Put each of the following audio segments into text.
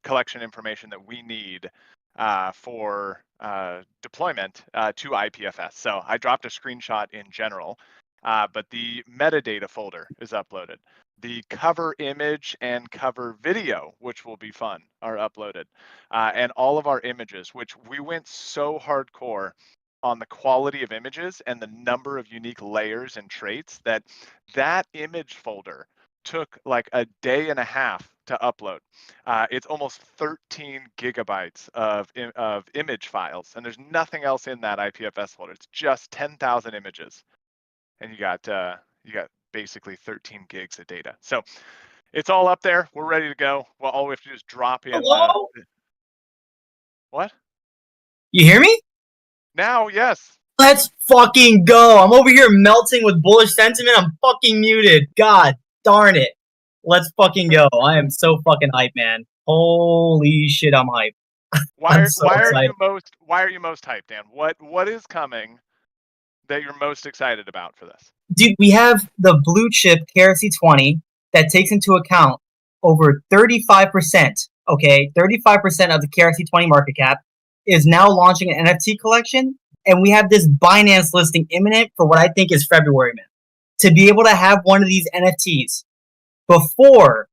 collection information that we need for deployment to IPFS. So I dropped a screenshot in general, but the metadata folder is uploaded. The cover image and cover video, which will be fun, are uploaded. And all of our images, which we went so hardcore on the quality of images and the number of unique layers and traits that image folder took like a day and a half to upload. It's almost 13 gigabytes of image files, and there's nothing else in that IPFS folder. It's just 10,000 images, and you got basically 13 gigs of data. So it's all up there. We're ready to go. Well, all we have to do is drop in. Hello? What? You hear me? Now, yes. Let's fucking go. I'm over here melting with bullish sentiment. I'm fucking muted. God darn it. Let's fucking go. I am so fucking hyped, man. Holy shit, I'm hyped. Why are you most hyped, Dan? What is coming that you're most excited about for this? Dude, we have the blue chip KRC-20 that takes into account over 35%, okay, 35% of the KRC-20 market cap is now launching an NFT collection, and we have this Binance listing imminent for what I think is February, man. To be able to have one of these NFTs before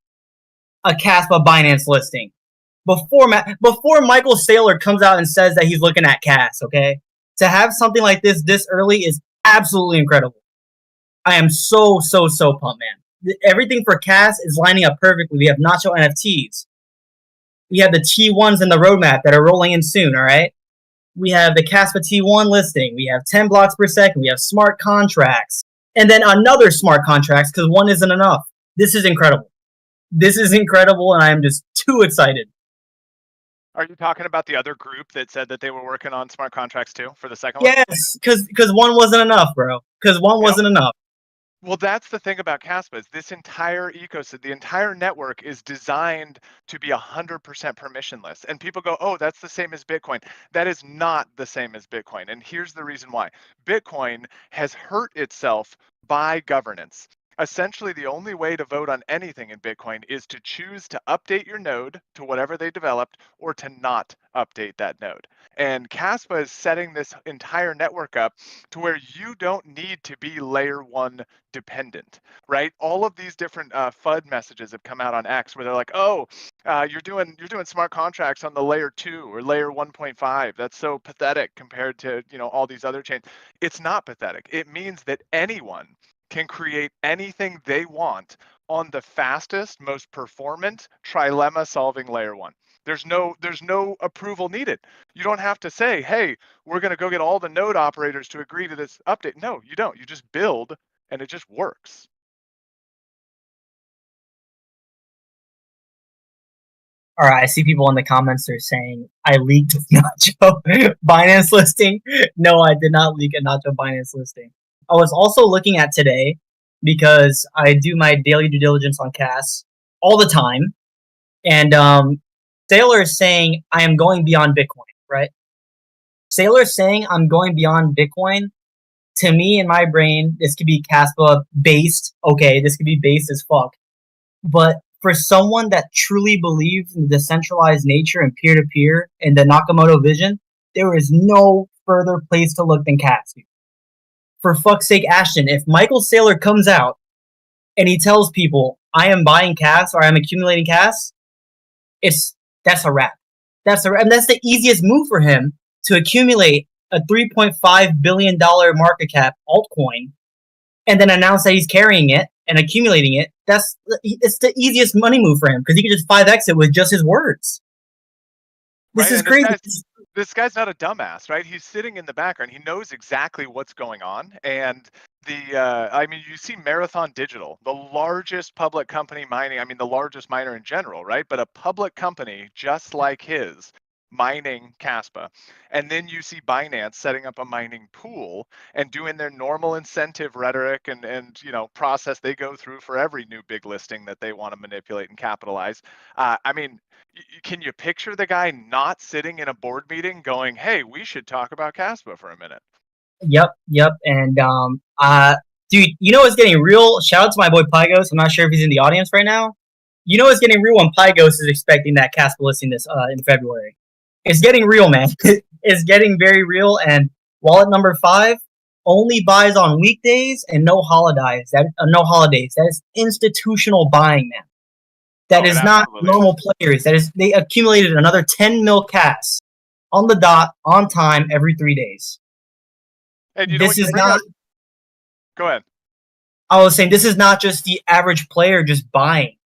a Caspa Binance listing, before Michael Saylor comes out and says that he's looking at Cas, okay? To have something like this early is absolutely incredible. I am so pumped, man. Everything for Cas is lining up perfectly. We have Nacho NFTs. We have the T1s in the roadmap that are rolling in soon, all right? We have the Caspa T1 listing. We have 10 blocks per second. We have smart contracts. And then another smart contracts because one isn't enough. This is incredible. This is incredible, and I am just too excited. Are you talking about the other group that said that they were working on smart contracts too for the second one? Yes, because one wasn't enough, bro. Because one wasn't enough. Well, that's the thing about Caspa is this entire ecosystem, the entire network is designed to be 100% permissionless. And people go, oh, that's the same as Bitcoin. That is not the same as Bitcoin. And here's the reason why. Bitcoin has hurt itself by governance. Essentially, the only way to vote on anything in Bitcoin is to choose to update your node to whatever they developed or to not update that node. And Caspa is setting this entire network up to where you don't need to be layer one dependent, right? All of these different FUD messages have come out on X where they're like, oh, you're doing smart contracts on the layer 2 or layer 1.5. That's so pathetic compared to all these other chains. It's not pathetic. It means that anyone can create anything they want on the fastest, most performant trilemma solving layer 1. There's no approval needed. You don't have to say, hey, we're going to go get all the node operators to agree to this update. No, you don't. You just build and it just works. All right, I see people in the comments are saying I leaked Nacho Binance listing. No, I did not leak a Nacho Binance listing. I was also looking at today because I do my daily due diligence on Cas all the time, and Saylor is saying I am going beyond Bitcoin, right? Saylor is saying I'm going beyond Bitcoin. To me, in my brain, this could be Caspa based. Okay, this could be based as fuck. But for someone that truly believes in the decentralized nature and peer-to-peer and the Nakamoto vision, there is no further place to look than Cas. For fuck's sake, Ashton, if Michael Saylor comes out and he tells people, I am buying Cas or I'm accumulating Cas, that's a wrap. And that's the easiest move for him to accumulate a $3.5 billion market cap altcoin and then announce that he's carrying it and accumulating it. It's the easiest money move for him because he can just 5x it with just his words. This is crazy. This guy's not a dumbass, right? He's sitting in the background. He knows exactly what's going on. And you see Marathon Digital, the largest public company mining, the largest miner in general, right? But a public company just like his mining Caspa. And then you see Binance setting up a mining pool and doing their normal incentive rhetoric and process they go through for every new big listing that they want to manipulate and capitalize. Can you picture the guy not sitting in a board meeting going, hey, we should talk about Caspa for a minute? Yep. And dude, what's getting real? Shout out to my boy Pygos. I'm not sure if he's in the audience right now. You know it's getting real when Pygos is expecting that Casper listing this in February. It's getting real, man. It's getting very real. And wallet number 5 only buys on weekdays and no holidays. No holidays. That is institutional buying, man. That Oh, it is not absolutely normal is. players. That is they accumulated another 10 mil cash on the dot on time every 3 days. And you know This what? You is bring not. up. Go ahead. I was saying this is not just the average player just buying.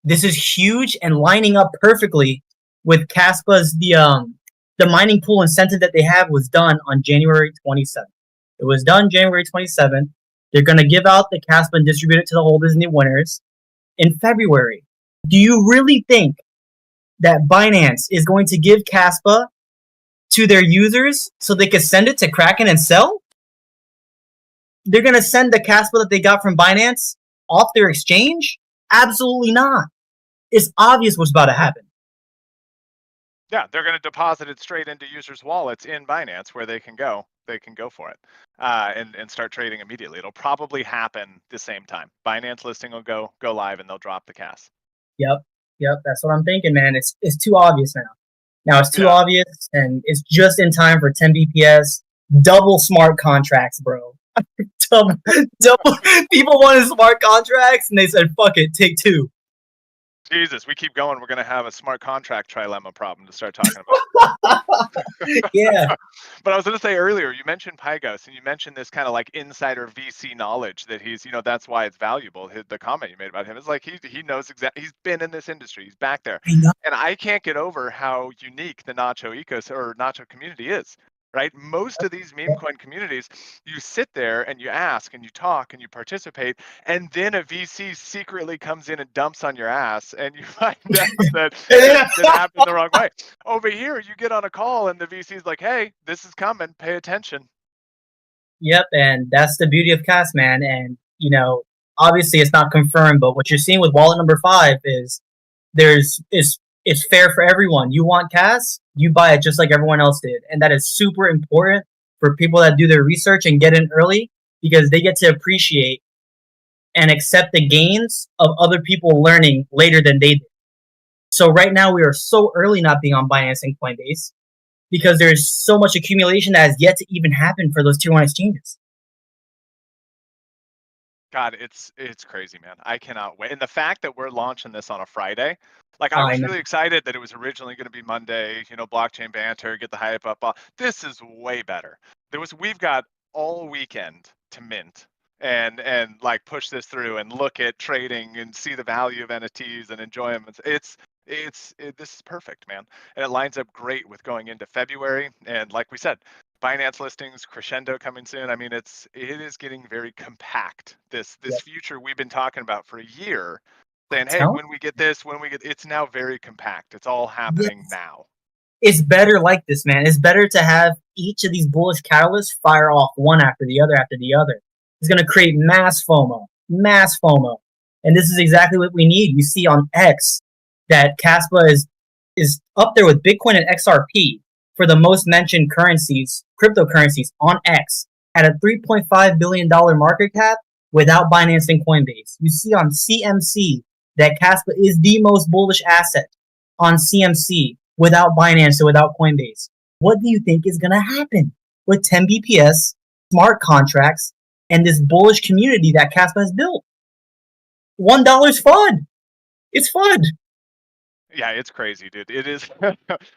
This is huge and lining up perfectly with Caspa's the mining pool incentive that they have was done on January 27th. It was done January 27th. They're going to give out the Caspa and distribute it to the holders and the winners in February. Do you really think that Binance is going to give Caspa to their users so they can send it to Kraken and sell? They're going to send the Caspa that they got from Binance off their exchange? Absolutely not. It's obvious what's about to happen. Yeah, they're going to deposit it straight into users' wallets in Binance, where they can go. They can go for it and start trading immediately. It'll probably happen the same time. Binance listing will go live, and they'll drop the CAS. Yep, yep. That's what I'm thinking, man. It's too obvious now. Now it's too Yeah. obvious, and it's just in time for 10 BPS. Double smart contracts, bro. double, double. People wanted smart contracts, and they said, "Fuck it, take 2." Jesus, we keep going. We're going to have a smart contract trilemma problem to start talking about. Yeah, But I was going to say earlier, you mentioned Pygos, and you mentioned this kind of like insider VC knowledge that he's, that's why it's valuable. The comment you made about him is like he knows exactly. He's been in this industry. He's back there, I know. and I can't get over how unique the Nacho ecosystem or Nacho community is. Right? Most of these meme coin communities, you sit there and you ask and you talk and you participate, and then a VC secretly comes in and dumps on your ass, and you find out that it happened the wrong way. Over here, you get on a call and the VC is like, "Hey, this is coming. Pay attention." Yep, and that's the beauty of Cast, man. And obviously it's not confirmed, but what you're seeing with wallet number 5 is it's fair for everyone. You want Cast, you buy it just like everyone else did, and that is super important for people that do their research and get in early because they get to appreciate and accept the gains of other people learning later than they did. So right now we are so early not being on Binance and Coinbase because there's so much accumulation that has yet to even happen for those tier 1 exchanges. God, it's crazy, man. I cannot wait. And the fact that we're launching this on a Friday, like I I was know. really excited that it was originally going to be Monday, blockchain banter, get the hype up. This is way better. We've got all weekend to mint and like push this through and look at trading and see the value of NFTs and enjoy them. This is perfect, man. And it lines up great with going into February. And like we said, Binance listings, crescendo coming soon. I mean, it is getting very compact. This Yep. future we've been talking about for a year, I'm saying, hey, telling when we get this, it's now very compact. It's all you. happening now. It's better like this, man. It's better to have each of these bullish catalysts fire off one after the other after the other. It's going to create mass FOMO, mass FOMO. And this is exactly what we need. You see on X that Caspa is up there with Bitcoin and XRP for the most mentioned currencies, cryptocurrencies on X at a $3.5 billion market cap without Binance and Coinbase. You see on CMC that Caspa is the most bullish asset on CMC without Binance or without Coinbase. What do you think is going to happen with 10 BPS, smart contracts, and this bullish community that Caspa has built? $1 FUD. It's FUD. Yeah, it's crazy, dude. It is.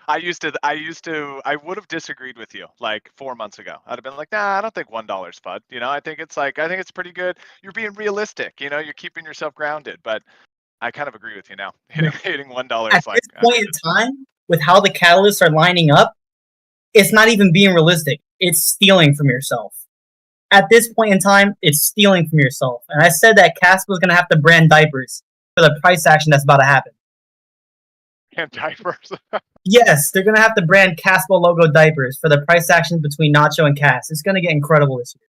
I would have disagreed with you like 4 months ago. I'd have been like, nah, I don't think $1 FUD. I think it's pretty good. You're being realistic. You're keeping yourself grounded. But I kind of agree with you now. No. Hitting $1 At is like, this point in time, with how the catalysts are lining up, it's not even being realistic. It's stealing from yourself. At this point in time, it's stealing from yourself. And I said that Caspa was going to have to brand diapers for the price action that's about to happen. and diapers. Yes, they're going to have to brand Caspa logo diapers for the price action between Nacho and Cas. It's going to get incredible this year.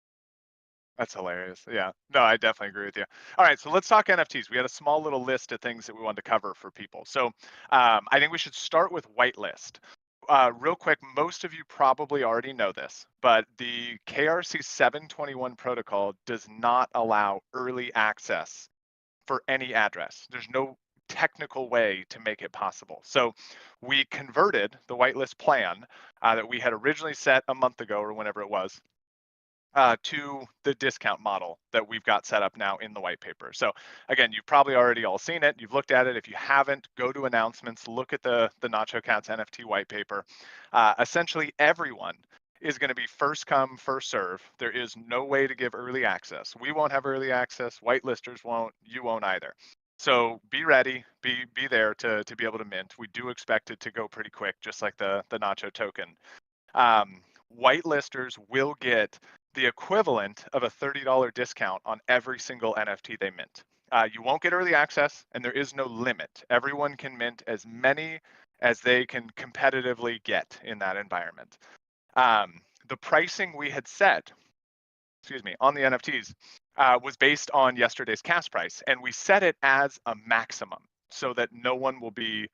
That's hilarious. Yeah. No, I definitely agree with you. All right, so let's talk NFTs. We had a small little list of things that we wanted to cover for people. So I think we should start with whitelist. Real quick, most of you probably already know this, but the KRC 721 protocol does not allow early access for any address. There's no technical way to make it possible. So we converted the whitelist plan that we had originally set a month ago or whenever it was to the discount model that we've got set up now in the white paper. So again, you've probably already all seen it. You've looked at it. If you haven't, go to announcements, look at the Nacho Cats NFT white paper. Essentially, everyone is going to be first come, first serve. There is no way to give early access. We won't have early access. Whitelisters won't. You won't either. So be ready, be there to be able to mint. We do expect it to go pretty quick, just like the Nacho token. um, Whitelisters will get the equivalent of a $30 discount on every single NFT they mint. You won't get early access, and there is no limit. Everyone can mint as many as they can competitively get in that environment. The pricing we had set, excuse me, on the NFTs was based on yesterday's cast price, and we set it as a maximum so that no one will be,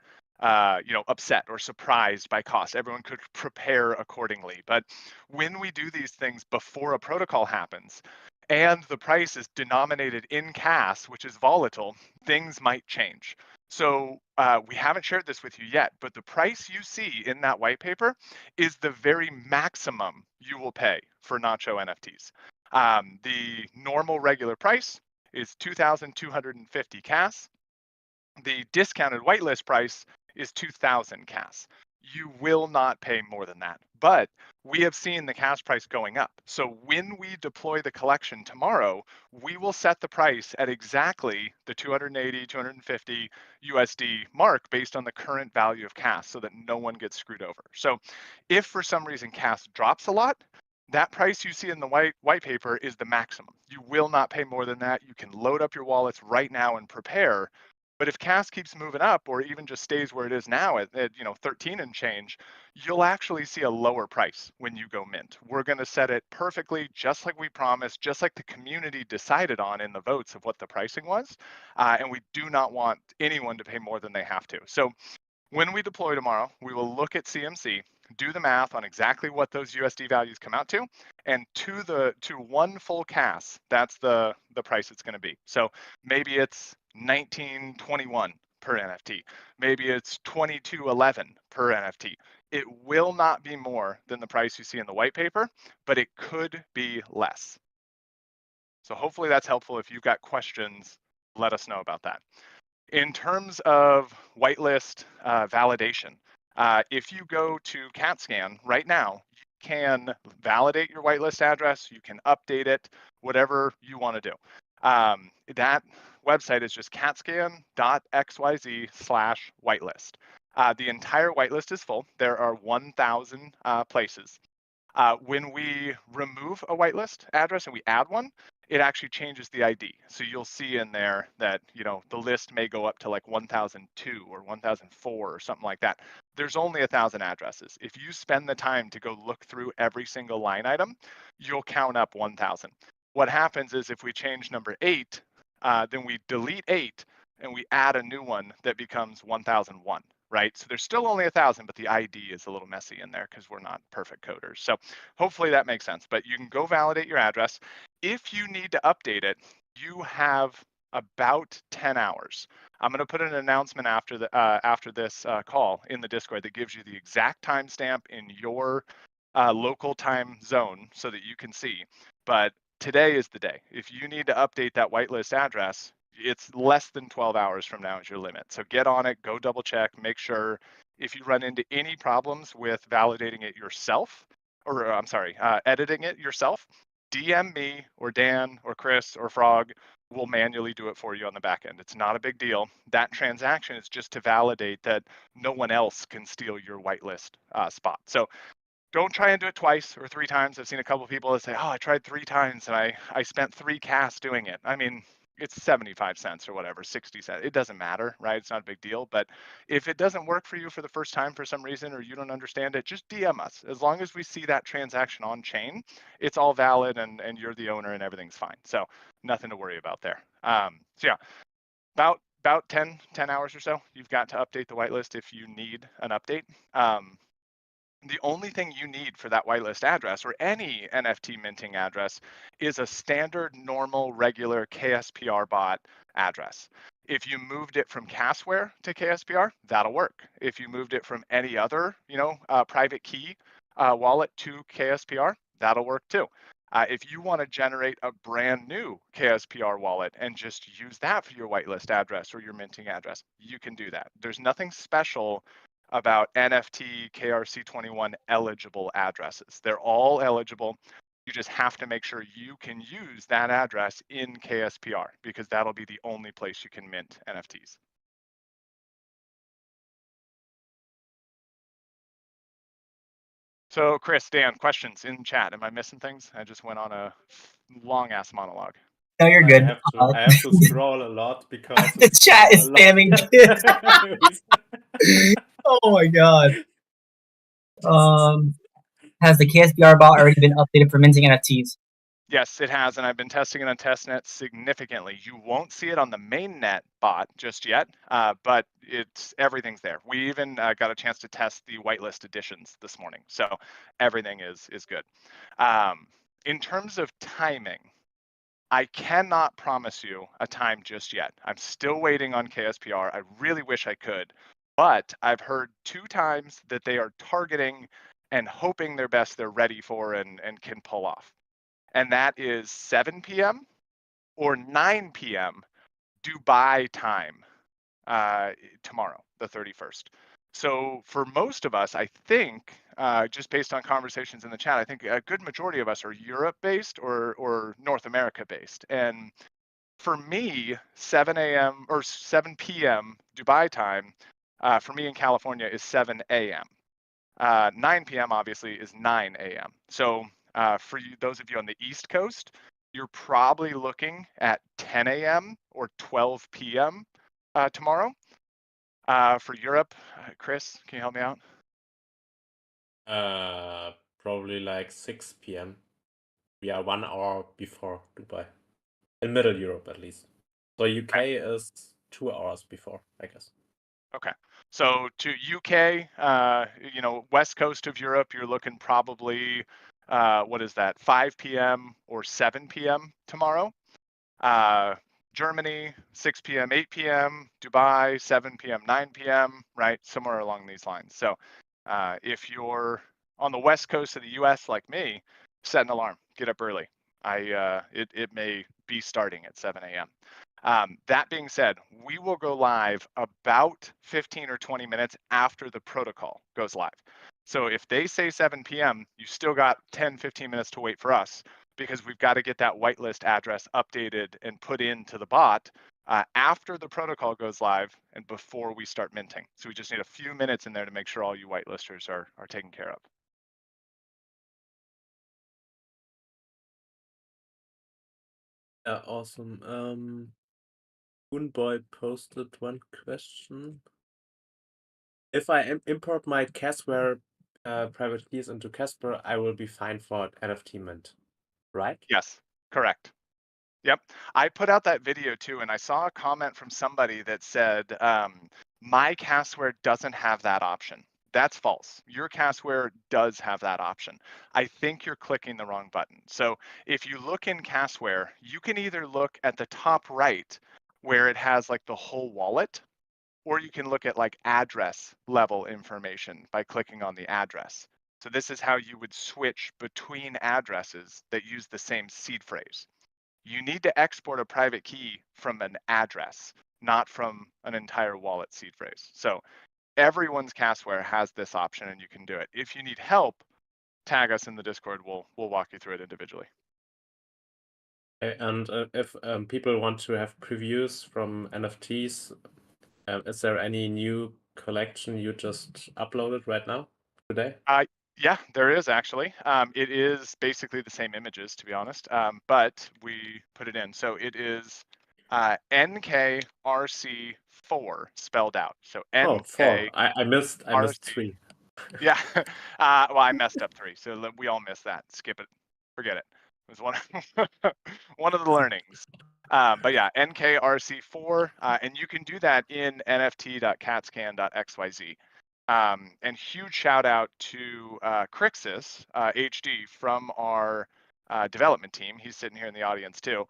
upset or surprised by cost. Everyone could prepare accordingly. But when we do these things before a protocol happens, and the price is denominated in CAS, which is volatile, things might change. So we haven't shared this with you yet, but the price you see in that white paper is the very maximum you will pay for Nacho NFTs. The normal regular price is 2,250 CAS. The discounted whitelist price is 2,000 CAS. You will not pay more than that. But we have seen the CAS price going up. So when we deploy the collection tomorrow, we will set the price at exactly the 280, 250 USD mark based on the current value of CAS so that no one gets screwed over. So if for some reason CAS drops a lot, that price you see in the white paper is the maximum. You will not pay more than that. You can load up your wallets right now and prepare. But if CAS keeps moving up or even just stays where it is now at 13 and change, you'll actually see a lower price when you go mint. We're going to set it perfectly just like we promised, just like the community decided on in the votes of what the pricing was. And we do not want anyone to pay more than they have to. So when we deploy tomorrow, we will look at CMC, do the math on exactly what those USD values come out to, and to one full CAS, that's the price it's going to be. So maybe it's 1921 per NFT. Maybe it's 2211 per NFT. It will not be more than the price you see in the white paper, but it could be less. So hopefully that's helpful. If you've got questions, let us know about that. In terms of whitelist validation, if you go to CATScan right now, you can validate your whitelist address, you can update it, whatever you want to do. That website is just catscan.xyz/whitelist. The entire whitelist is full. There are 1,000 places. When we remove a whitelist address and we add one, it actually changes the ID. So you'll see in there that the list may go up to like 1002 or 1004 or something like that. There's only 1,000 addresses. If you spend the time to go look through every single line item, you'll count up 1,000. What happens is if we change number 8, then we delete 8 and we add a new one that becomes 1001. Right? So there's still only 1,000, but the ID is a little messy in there because we're not perfect coders. So hopefully that makes sense. But you can go validate your address. If you need to update it, you have about 10 hours. I'm going to put an announcement after this call in the Discord that gives you the exact timestamp in your local time zone so that you can see. But today is the day. If you need to update that whitelist address, it's less than 12 hours from now is your limit. So get on it, go double check, make sure. If you run into any problems with validating it yourself, or editing it yourself, DM me or Dan or Chris or Frog. We'll manually do it for you on the back end. It's not a big deal. That transaction is just to validate that no one else can steal your whitelist spot. So don't try and do it twice or 3 times. I've seen a couple of people that say, oh, I tried 3 times and I spent 3 CAS doing it. I mean, it's 75 cents or whatever, 60 cents. It doesn't matter, right? It's not a big deal. But if it doesn't work for you for the first time for some reason, or you don't understand it, just DM us. As long as we see that transaction on chain, it's all valid and you're the owner and everything's fine. So nothing to worry about there. So yeah, about 10 hours or so, you've got to update the whitelist if you need an update. The only thing you need for that whitelist address or any NFT minting address is a standard, normal, regular KSPR bot address. If you moved it from Casware to KSPR, that'll work. If you moved it from any other, private key wallet to KSPR, that'll work too. If you want to generate a brand new KSPR wallet and just use that for your whitelist address or your minting address, you can do that. There's nothing special about NFT KRC21 eligible addresses. They're all eligible. You just have to make sure you can use that address in KSPR because that'll be the only place you can mint NFTs. So Chris, Dan, questions in chat. Am I missing things? I just went on a long ass monologue. No, you're I good. have to I have to scroll a lot because The it's chat a is lot. spamming kids. Oh my god. Has the KSBR bot already been updated for minting NFTs? Yes, it has, and I've been testing it on testnet significantly. You won't see it on the mainnet bot just yet, but everything's there. We even got a chance to test the whitelist editions this morning, so everything is good. In terms of timing, I cannot promise you a time just yet. I'm still waiting on KSPR. I really wish I could, but I've heard 2 times that they are targeting and hoping their best they're ready for and can pull off. And that is 7 p.m. or 9 p.m. Dubai time tomorrow, the 31st. So for most of us, I think, just based on conversations in the chat, I think a good majority of us are Europe-based or North America-based. And for me, 7 a.m. or 7 p.m. Dubai time, for me in California is 7 a.m. 9 p.m. obviously is 9 a.m. So for you, those of you on the East Coast, you're probably looking at 10 a.m. or 12 p.m. Tomorrow. For Europe, Chris, can you help me out? Probably like 6 p.m. We are 1 hour before Dubai. In Middle Europe, at least. So UK is 2 hours before, I guess. Okay. So to UK, west coast of Europe, you're looking probably, what is that, 5 p.m. or 7 p.m. tomorrow. Germany, 6 p.m., 8 p.m., Dubai, 7 p.m., 9 p.m., right? Somewhere along these lines. So if you're on the west coast of the US like me, set an alarm, get up early. It may be starting at 7 a.m. That being said, we will go live about 15 or 20 minutes after the protocol goes live. So if they say 7 p.m., you still got 10, 15 minutes to wait for us because we've got to get that whitelist address updated and put into the bot after the protocol goes live and before we start minting. So we just need a few minutes in there to make sure all you whitelisters are taken care of. Yeah, awesome. Boy posted one question. If I import my Casware private keys into Casper, I will be fine for NFT mint, right? Yes, correct. Yep. I put out that video too, and I saw a comment from somebody that said, my Casware doesn't have that option. That's false. Your Casware does have that option. I think you're clicking the wrong button. So if you look in Casware, you can either look at the top right where it has like the whole wallet, or you can look at like address level information by clicking on the address. So this is how you would switch between addresses that use the same seed phrase. You need to export a private key from an address, not from an entire wallet seed phrase. So everyone's Casware has this option and you can do it. If you need help, tag us in the Discord. We'll walk you through it individually. And if people want to have previews from NFTs, is there any new collection you just uploaded right now, today? Yeah, there is actually. It is basically the same images, to be honest, but we put it in. So it is NKRC4 spelled out. So Oh, 4. I missed 3. Yeah. Well, I messed up 3, so we all missed that. Skip it. Forget it. It was one of the learnings. But yeah, NKRC4, and you can do that in nft.catscan.xyz. And huge shout out to Crixus HD from our development team. He's sitting here in the audience too.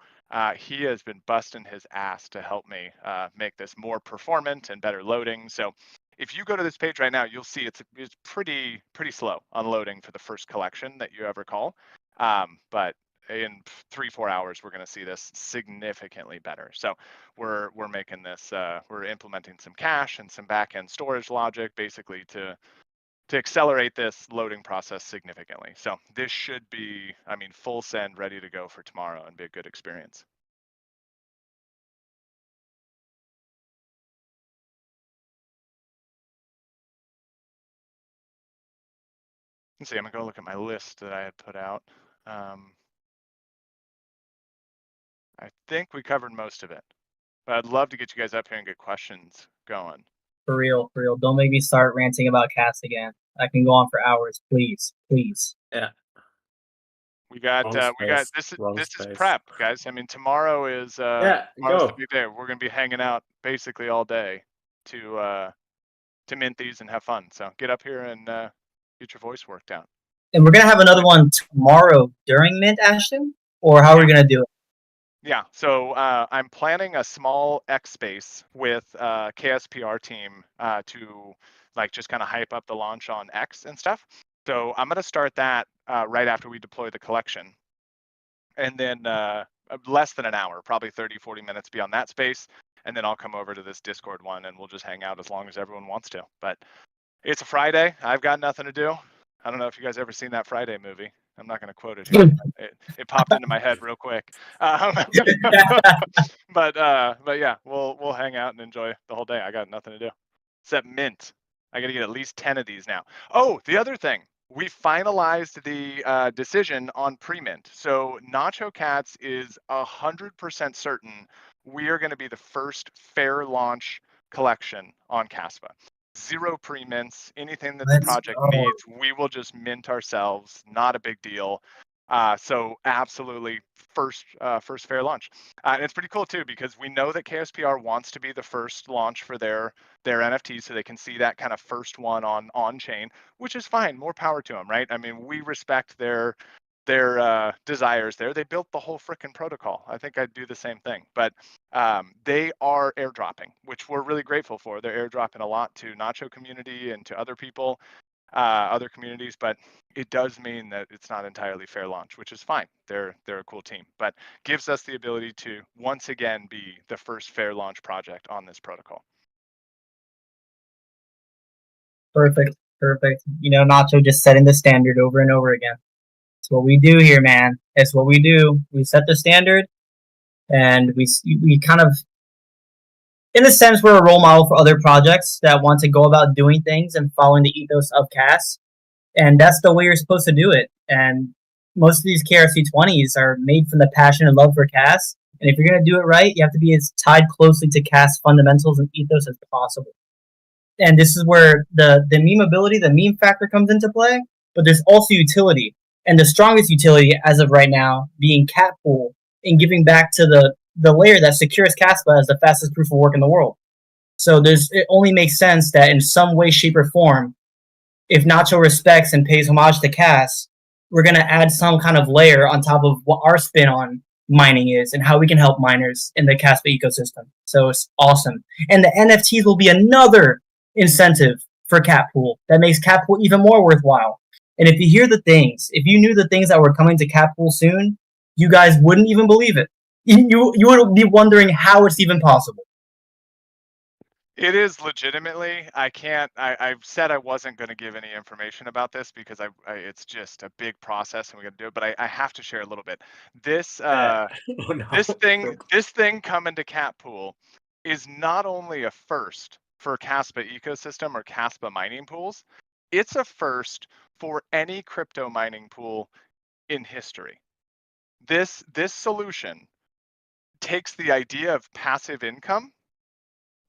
He has been busting his ass to help me make this more performant and better loading. So if you go to this page right now, you'll see it's pretty slow on loading for the first collection that you ever call. But in 3-4 hours, we're going to see this significantly better. So we're making this, we're implementing some cache and some backend storage logic, basically to accelerate this loading process significantly. So this should be, I mean, full send, ready to go for tomorrow, and be a good experience. Let's see, I'm gonna go look at my list that I had put out. I think we covered most of it, but I'd love to get you guys up here and get questions going. For real, for real. Don't make me start ranting about cast again. I can go on for hours, please, please. Yeah. We got this is prep, guys. I mean, tomorrow is tomorrow's the big day. We're gonna be hanging out basically all day to mint these and have fun. So get up here and get your voice worked out. And we're gonna have another one tomorrow during mint, Ashton, or how are we gonna do it? Yeah, so I'm planning a small X space with KSPR team to like just kind of hype up the launch on X and stuff. So I'm gonna start that right after we deploy the collection, and then less than an hour, probably 30-40 minutes beyond that space, and then I'll come over to this Discord one and we'll just hang out as long as everyone wants to. But it's a Friday. I've got nothing to do. I don't know if you guys ever seen that Friday movie. I'm not going to quote it here. It popped into my head real quick. But yeah, we'll hang out and enjoy the whole day. I got nothing to do except mint. I got to get at least 10 of these now. Oh, the other thing, we finalized the decision on pre-mint. So Nacho Cats is 100% certain we are going to be the first fair launch collection on Caspa. 0 pre-mints, anything that the project needs, we will just mint ourselves. Not a big deal. So absolutely first fair launch. And it's pretty cool too, because we know that KSPR wants to be the first launch for their NFTs, so they can see that kind of first one on chain, which is fine. More power to them, right? I mean, we respect their desires there. They built the whole frickin' protocol. I think I'd do the same thing. But they are airdropping, which we're really grateful for. They're airdropping a lot to Nacho community and to other people, other communities. But it does mean that it's not entirely fair launch, which is fine. They're a cool team, but gives us the ability to once again be the first fair launch project on this protocol. Perfect, perfect. You know, Nacho just setting the standard over and over again. It's what we do here, man. It's what we do. We set the standard, and we kind of, in a sense, we're a role model for other projects that want to go about doing things and following the ethos of CAS. And that's the way you're supposed to do it. And most of these KRC20s are made from the passion and love for CAS. And if you're going to do it right, you have to be as tied closely to CAS fundamentals and ethos as possible. And this is where the memeability, the meme factor comes into play. But there's also utility. And the strongest utility as of right now being cat pool and giving back to the layer that secures Caspa as the fastest proof of work in the world. So it only makes sense that in some way, shape, or form, if Nacho respects and pays homage to Cas, we're going to add some kind of layer on top of what our spin on mining is and how we can help miners in the Caspa ecosystem. So it's awesome. And the NFTs will be another incentive for Cat Pool that makes Cat Pool even more worthwhile. And if you knew the things that were coming to Cat Pool soon, you guys wouldn't even believe it. You would be wondering how it's even possible. It is legitimately. I've said I wasn't going to give any information about this because it's just a big process and we got to do it. But I have to share a little bit. This this thing coming to Cat Pool is not only a first for Caspa ecosystem or Caspa mining pools, it's a first for any crypto mining pool in history. This solution takes the idea of passive income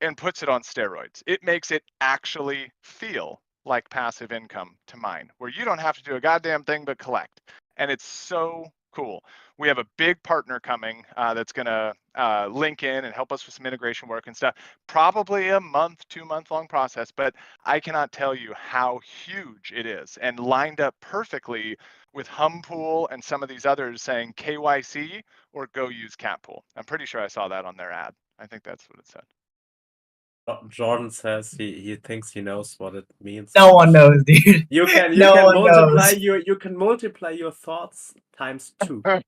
and puts it on steroids. It makes it actually feel like passive income to mine, where you don't have to do a goddamn thing but collect. And it's so cool. We have a big partner coming that's going to link in and help us with some integration work and stuff. Probably a month, 2 month long process, but I cannot tell you how huge it is and lined up perfectly with Humpool and some of these others saying KYC or go use Catpool. I'm pretty sure I saw that on their ad. I think that's what it said. Jordan says he thinks he knows what it means. No one knows, dude. You can No one knows. you can multiply your thoughts times 2, and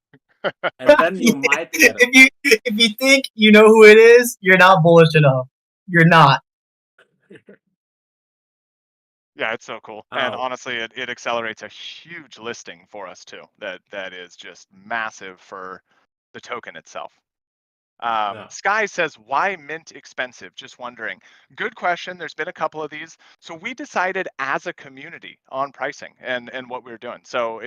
then you might get it. If you think you know who it is, you're not bullish enough. You're not. Yeah, it's so cool. And honestly, it accelerates a huge listing for us too. That is just massive for the token itself. Sky says, why mint expensive? Just wondering. Good question. There's been a couple of these. So we decided as a community on pricing and what we were doing. So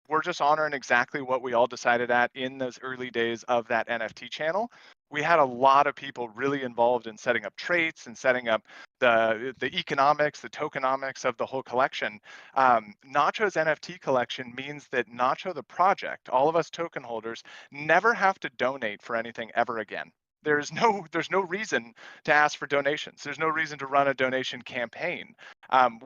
we're just honoring exactly what we all decided at in those early days of that NFT channel. We had a lot of people really involved in setting up traits and setting up the economics, the tokenomics of the whole collection. Nacho's NFT collection means that Nacho, the project, all of us token holders, never have to donate for anything ever again. There's no reason to ask for donations. There's no reason to run a donation campaign.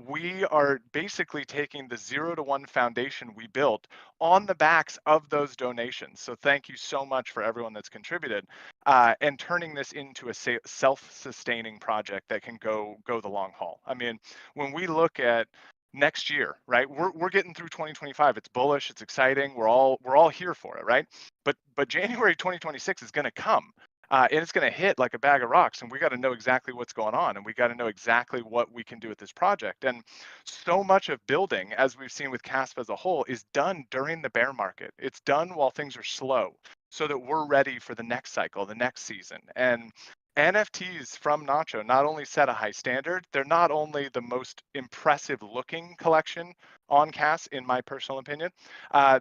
We are basically taking the 0 to 1 foundation we built on the backs of those donations. So thank you so much for everyone that's contributed, and turning this into a self-sustaining project that can go the long haul. I mean, when we look at next year, right? We're getting through 2025. It's bullish. It's exciting. We're all here for it, right? But January 2026 is going to come, and it's going to hit like a bag of rocks. And we got to know exactly what's going on, and we got to know exactly what we can do with this project. And so much of building, as we've seen with CASP as a whole, is done during the bear market. It's done while things are slow, so that we're ready for the next cycle, the next season. And NFTs from Nacho not only set a high standard, they're not only the most impressive looking collection on CAS, in my personal opinion,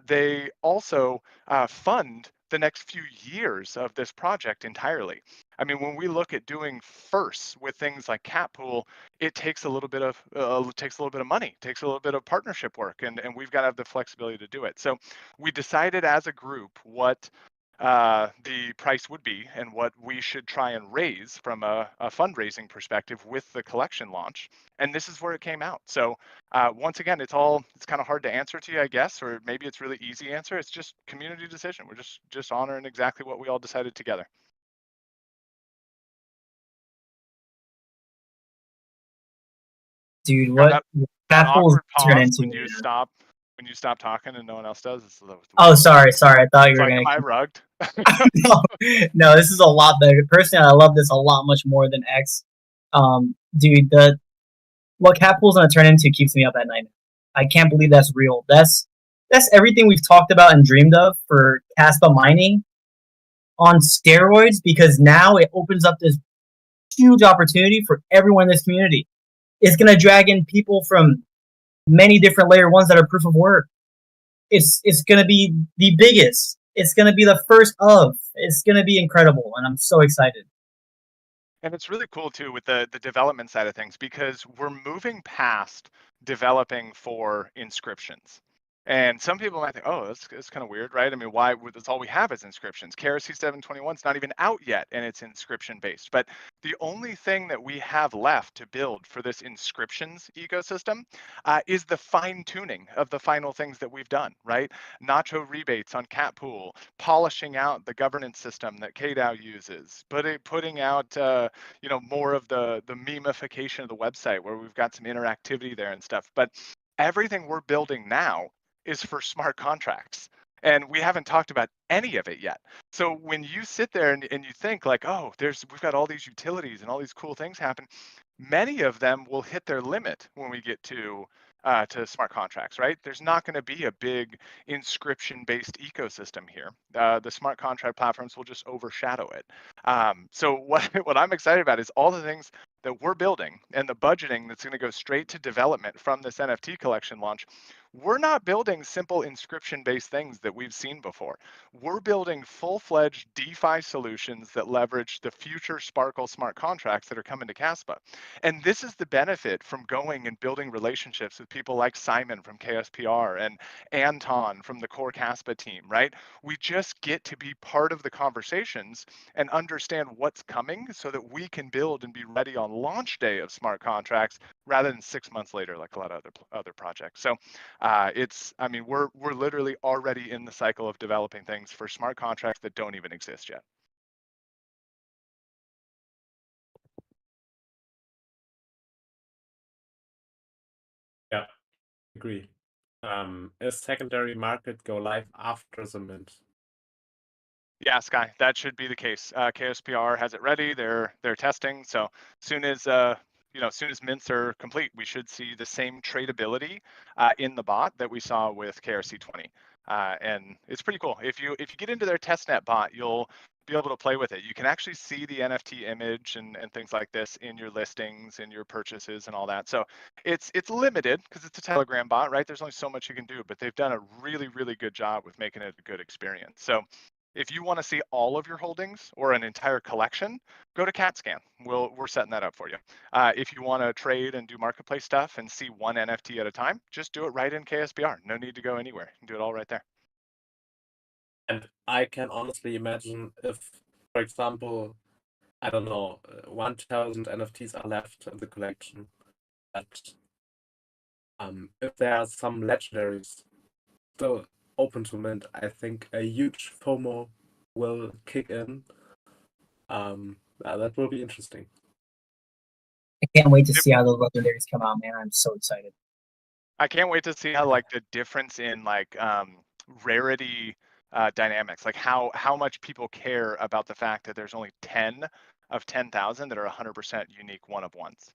they also fund the next few years of this project entirely. I mean, when we look at doing firsts with things like Catpool, it takes a little bit of money, takes a little bit of partnership work, and we've got to have the flexibility to do it. So we decided as a group what the price would be and what we should try and raise from a fundraising perspective with the collection launch. And this is where it came out. So once again, it's kind of hard to answer to you, I guess, or maybe it's really easy answer. It's just community decision. We're just honoring exactly what we all decided together. Dude, what that Catpool's awkward turn pause into? when you stop talking and no one else does. Oh, sorry. I thought you were like, gonna. am I rugged? No, this is a lot better. Personally, I love this a lot much more than X. Dude, what Catpool's gonna turn into keeps me up at night. I can't believe that's real. That's everything we've talked about and dreamed of for Caspa mining on steroids, because now it opens up this huge opportunity for everyone in this community. It's gonna drag in people from many different layer ones that are proof of work. It's gonna be the biggest. It's gonna be the first of. It's gonna be incredible, and I'm so excited. And it's really cool too with the development side of things, because we're moving past developing for inscriptions. And some people might think, oh, that's kind of weird, right? I mean, why? That's all we have is inscriptions. KRC 721 is not even out yet, and it's inscription based. But the only thing that we have left to build for this inscriptions ecosystem is the fine tuning of the final things that we've done, right? Nacho rebates on Catpool, polishing out the governance system that KDAO uses, putting out more of the memification of the website where we've got some interactivity there and stuff. But everything we're building now is for smart contracts. And we haven't talked about any of it yet. So when you sit there and you think like, oh, we've got all these utilities and all these cool things happen, many of them will hit their limit when we get to smart contracts, right? There's not going to be a big inscription-based ecosystem here. The smart contract platforms will just overshadow it. So what I'm excited about is all the things that we're building and the budgeting that's going to go straight to development from this NFT collection launch, we're not building simple inscription based things that we've seen before. We're building full-fledged DeFi solutions that leverage the future Sparkle smart contracts that are coming to Caspa. And this is the benefit from going and building relationships with people like Simon from KSPR and Anton from the core Caspa team, right? We just get to be part of the conversations and understand what's coming so that we can build and be ready on launch day of smart contracts rather than 6 months later like a lot of other projects. So I mean, we're literally already in the cycle of developing things for smart contracts that don't even exist yet. Yeah, agree. A secondary market go live after the mint? Yeah, Sky, that should be the case. KSPR has it ready. They're testing. So soon as soon as mints are complete, we should see the same tradability in the bot that we saw with KRC20. And it's pretty cool. If you get into their testnet bot, you'll be able to play with it. You can actually see the NFT image and things like this in your listings, in your purchases, and all that. So it's limited because it's a Telegram bot, right? There's only so much you can do, but they've done a really, really good job with making it a good experience. So if you want to see all of your holdings or an entire collection, go to CatScan. We're setting that up for you. If you want to trade and do marketplace stuff and see one NFT at a time, just do it right in KSPR. No need to go anywhere. You can do it all right there. And I can honestly imagine if, for example, I don't know, 1,000 NFTs are left in the collection, but if there are some legendaries still open to mint, I think a huge FOMO will kick in. That will be interesting. I can't wait to see how those legendaries come out, man. I'm so excited. I can't wait to see how like the difference in like rarity dynamics, like how much people care about the fact that there's only 10 of 10,000 that are 100% unique one of ones.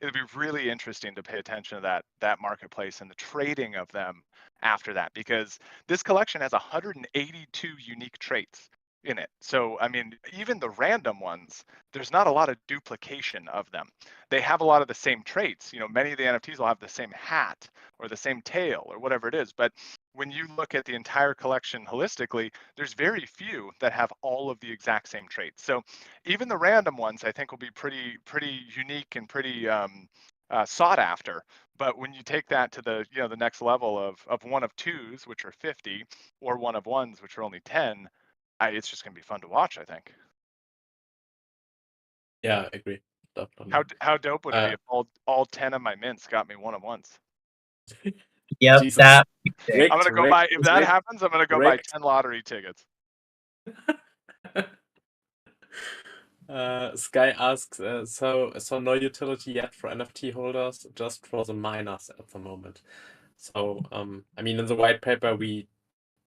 It'll be really interesting to pay attention to that marketplace and the trading of them after that, because this collection has 182 unique traits in it. So I mean, even the random ones, there's not a lot of duplication of them. They have a lot of the same traits. You know, many of the NFTs will have the same hat or the same tail or whatever it is. But when you look at the entire collection holistically, there's very few that have all of the exact same traits. So even the random ones, I think, will be pretty unique and pretty sought after. But when you take that to the the next level of one of twos, which are 50, or one of ones, which are only 10, it's just going to be fun to watch, I think. Yeah, I agree. Definitely. How dope would it be if all 10 of my mints got me one of ones? Yep, Jesus. that. Rigged, I'm gonna go buy. If that rigged, happens, I'm gonna go buy rigged. 10 lottery tickets. Sky asks, so no utility yet for NFT holders, just for the miners at the moment. So I mean, in the white paper we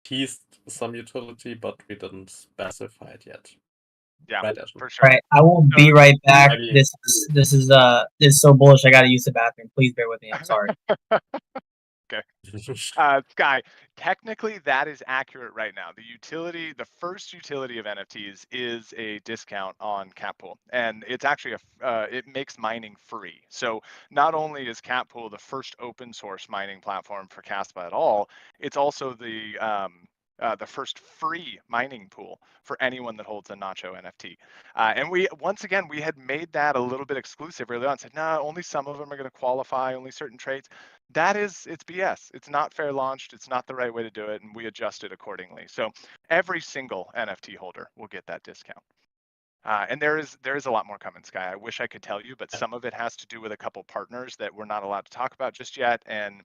teased some utility, but we didn't specify it yet. Yeah, right, Ashton? for sure. Right, I will So- be right back. I mean- This is so bullish. I got to use the bathroom. Please bear with me. I'm sorry. Sky, technically that is accurate right now. The first utility of NFTs is a discount on Catpool, and it's actually it makes mining free. So not only is Catpool the first open source mining platform for Caspa at all, it's also the first free mining pool for anyone that holds a Nacho NFT. And we had made that a little bit exclusive early on. Said, no, only some of them are going to qualify, only certain trades. It's BS. It's not fair launched. It's not the right way to do it, and we adjust it accordingly. So every single NFT holder will get that discount. And there is a lot more coming, Sky. I wish I could tell you, but some of it has to do with a couple partners that we're not allowed to talk about just yet. And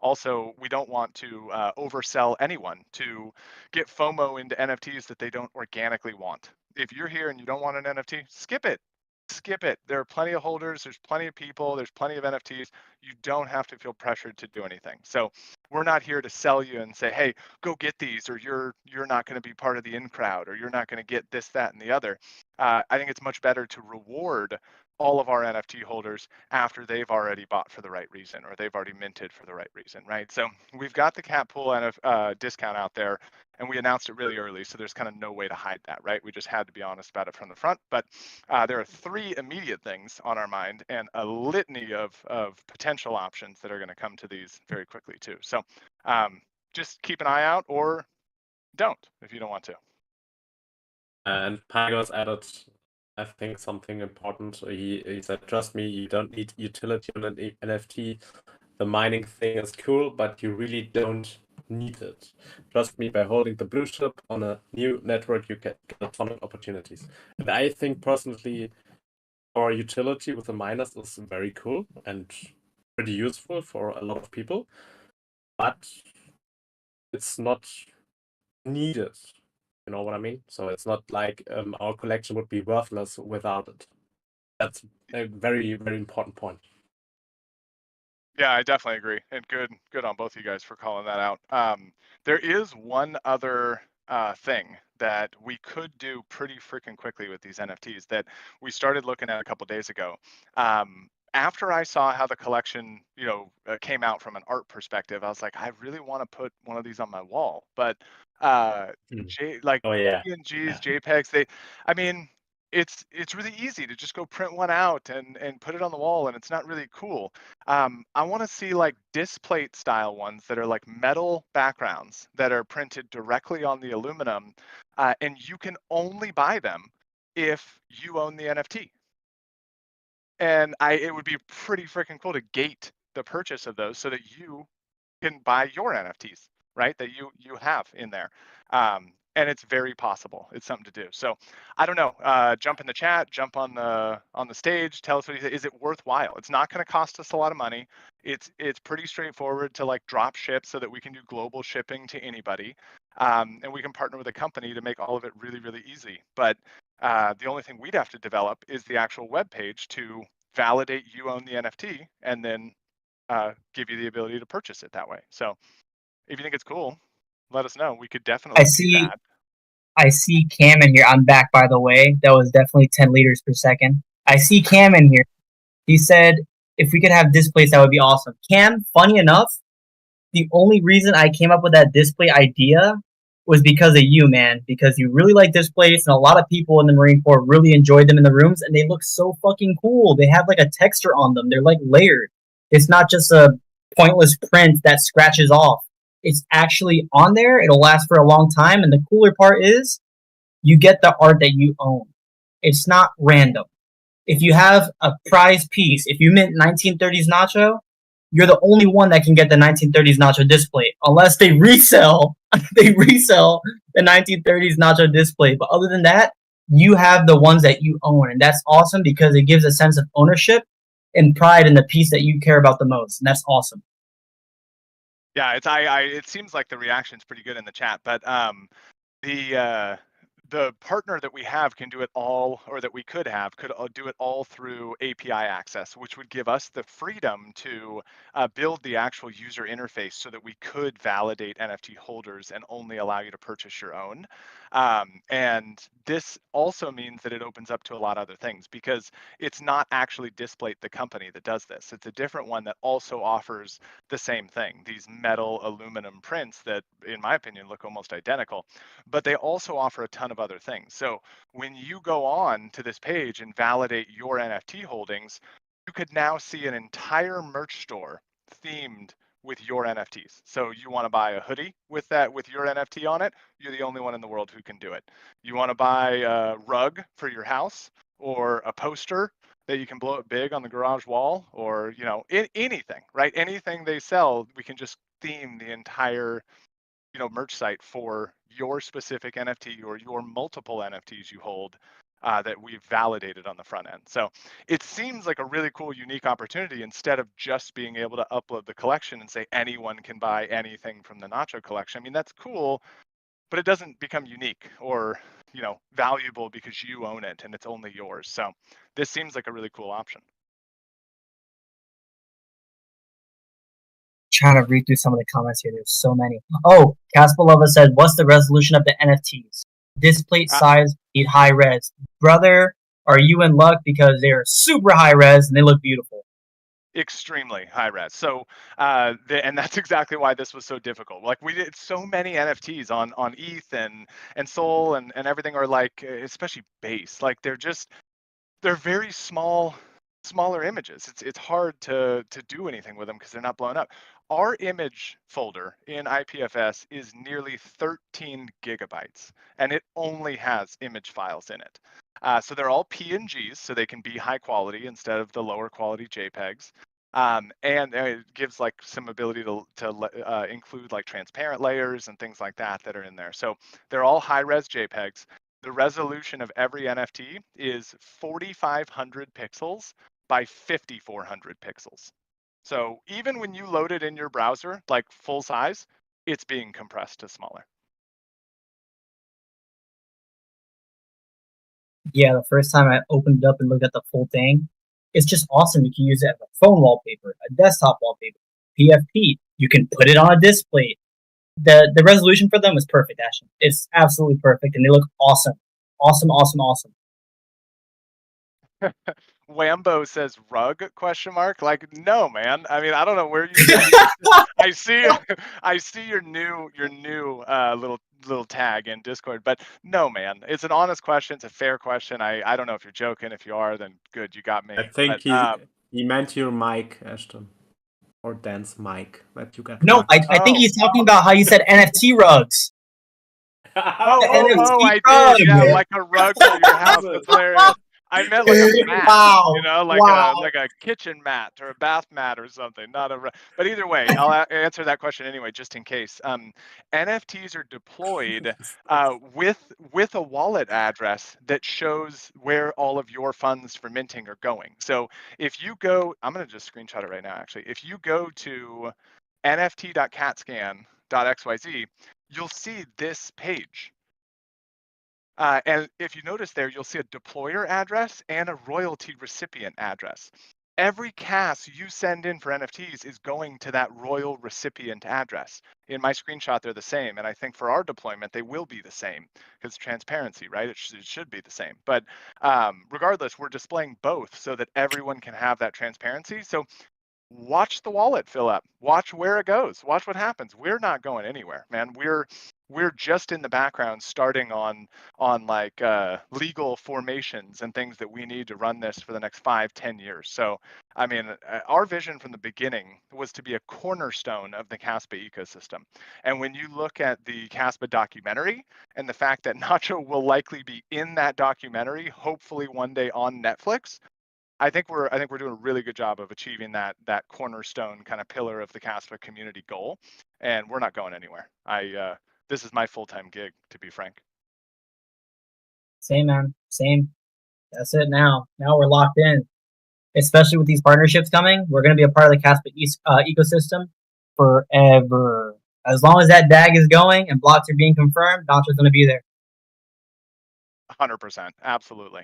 also, we don't want to oversell anyone to get FOMO into NFTs that they don't organically want. If you're here and you don't want an NFT, skip it. Skip it. There are plenty of holders, there's plenty of people, there's plenty of NFTs. You don't have to feel pressured to do anything. So we're not here to sell you and say, hey, go get these, or you're not going to be part of the in crowd, or you're not going to get this, that, and the other. I think it's much better to reward all of our NFT holders after they've already bought for the right reason or they've already minted for the right reason, right? So we've got the cat pool discount out there, and we announced it really early, so there's kind of no way to hide that, right? We just had to be honest about it from the front. But there are 3 immediate things on our mind and a litany of potential options that are going to come to these very quickly too. So just keep an eye out or don't if you don't want to. And Pygos added, I think, something important. He said, "Trust me, you don't need utility on an NFT. The mining thing is cool, but you really don't need it. Trust me, by holding the blue chip on a new network, you get a ton of opportunities." And I think personally, our utility with the miners is very cool and pretty useful for a lot of people, but it's not needed. You know what I mean? So it's not like our collection would be worthless without it. That's a very, very important point. Yeah, I definitely agree, and good on both of you guys for calling that out. There is one other thing that we could do pretty freaking quickly with these NFTs that we started looking at a couple days ago. After I saw how the collection, came out from an art perspective, I was like, I really want to put one of these on my wall, but uh, like Oh yeah. PNGs, JPEGs, I mean, it's really easy to just go print one out and put it on the wall, and it's not really cool. I want to see like displate style ones that are like metal backgrounds that are printed directly on the aluminum, and you can only buy them if you own the NFT. And it would be pretty freaking cool to gate the purchase of those so that you can buy your NFTs, right? That you have in there. And it's very possible. It's something to do. So I don't know. Jump in the chat, jump on the stage, tell us what you think. Is it worthwhile? It's not going to cost us a lot of money. It's pretty straightforward to like drop ship so that we can do global shipping to anybody. And we can partner with a company to make all of it really, really easy. But the only thing we'd have to develop is the actual web page to validate you own the NFT and then give you the ability to purchase it that way. So if you think it's cool, let us know. We could I definitely do see that. I see Cam in here. I'm back, by the way. That was definitely 10 liters per second. I see Cam in here. He said if we could have displays, that would be awesome. Cam, funny enough, the only reason I came up with that display idea was because of you, man. Because you really like displays, and a lot of people in the Marine Corps really enjoyed them in the rooms, and they look so fucking cool. They have like a texture on them. They're like layered. It's not just a pointless print that scratches off. It's actually on there. It'll last for a long time, and the cooler part is you get the art that you own. It's not random. If you have a prize piece, if you mint 1930s Nacho, you're the only one that can get the 1930s Nacho display, unless they resell the 1930s Nacho display. But other than that, you have the ones that you own, and that's awesome because it gives a sense of ownership and pride in the piece that you care about the most, and that's awesome. Yeah, it seems like the reaction's pretty good in the chat, but the the partner that we have can do it all, or that we could have, could do it all through API access, which would give us the freedom to build the actual user interface so that we could validate NFT holders and only allow you to purchase your own. And this also means that it opens up to a lot of other things because it's not actually Displate the company that does this. It's a different one that also offers the same thing, these metal aluminum prints that, in my opinion, look almost identical, but they also offer a ton of other things. So when you go on to this page and validate your NFT holdings, you could now see an entire merch store themed with your NFTs. So you want to buy a hoodie with your NFT on it, you're the only one in the world who can do it. You want to buy a rug for your house or a poster that you can blow it big on the garage wall, or anything, right? Anything they sell, we can just theme the entire merch site for your specific NFT or your multiple NFTs you hold that we've validated on the front end. So it seems like a really cool, unique opportunity instead of just being able to upload the collection and say anyone can buy anything from the Nacho collection. I mean, that's cool, but it doesn't become unique or valuable because you own it and it's only yours. So this seems like a really cool option. Trying to read through some of the comments here. There's so many. Oh, Caspalova said, "What's the resolution of the NFTs? Display size need high res, brother. are you in luck because they are super high res and they look beautiful? Extremely high res. So, and that's exactly why this was so difficult. Like we did so many NFTs on ETH and Sol and everything, are like, especially base. Like they're very smaller images. It's hard to do anything with them because they're not blown up. Our image folder in IPFS is nearly 13 gigabytes, and it only has image files in it. So they're all PNGs, so they can be high quality instead of the lower quality JPEGs. And it gives like some ability to include like transparent layers and things like that that are in there. So they're all high res JPEGs. The resolution of every NFT is 4,500 pixels by 5,400 pixels. So even when you load it in your browser, like full size, it's being compressed to smaller. Yeah, the first time I opened it up and looked at the full thing, it's just awesome. You can use it as a phone wallpaper, a desktop wallpaper, PFP. You can put it on a display. The resolution for them is perfect, Ashton. It's absolutely perfect, and they look awesome. Awesome, awesome, awesome. Wambo says rug question mark. Like, no, man. I mean, I don't know where you get. I see I see your new little tag in Discord, but no, man. It's an honest question. It's a fair question. I don't know if you're joking. If you are, then good, you got me. I think But he meant your mic, Ashton, or Dan's mic that you got No, rugged. I think oh. he's talking about how you said NFT rugs. The Oh, NFT I rug. did. Yeah, like a rug for your house. That's hilarious. I meant like a mat, Wow, you know, wow. like a kitchen mat or a bath mat or something, not a but either way, I'll answer that question anyway, just in case. NFTs are deployed with a wallet address that shows where all of your funds for minting are going. So if you go, I'm going to just screenshot it right now, actually. If you go to nft.catscan.xyz, you'll see this page. And if you notice there, you'll see a deployer address and a royalty recipient address. Every CAS you send in for NFTs is going to that royal recipient address. In my screenshot, they're the same. And I think for our deployment, they will be the same because transparency, right? It should be the same. But regardless, we're displaying both so that everyone can have that transparency. So watch the wallet fill up, watch where it goes, watch what happens. We're not going anywhere, man. We're just in the background starting on like legal formations and things that we need to run this for the next 5-10 years. So I mean, our vision from the beginning was to be a cornerstone of the Caspa ecosystem. And when you look at the Caspa documentary and the fact that Nacho will likely be in that documentary, hopefully one day on Netflix, I think we're doing a really good job of achieving that cornerstone kind of pillar of the Caspa community goal, and we're not going anywhere. This is my full-time gig, to be frank. Same, man. Same. That's it now. Now we're locked in. Especially with these partnerships coming, we're going to be a part of the Caspa ecosystem forever. As long as that DAG is going and blocks are being confirmed, Nacho's going to be there. 100%, absolutely.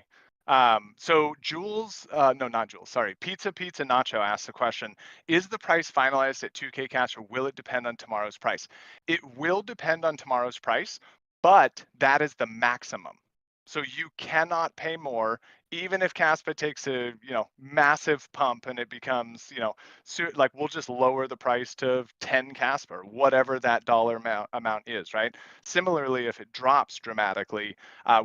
So Jules, no, not Jules, sorry. Pizza Nacho asked the question, is the price finalized at 2K cash or will it depend on tomorrow's price? It will depend on tomorrow's price, but that is the maximum. So you cannot pay more, even if Caspa takes a massive pump and it becomes like we'll just lower the price to 10 Caspa or whatever that dollar amount is, right? Similarly, if it drops dramatically,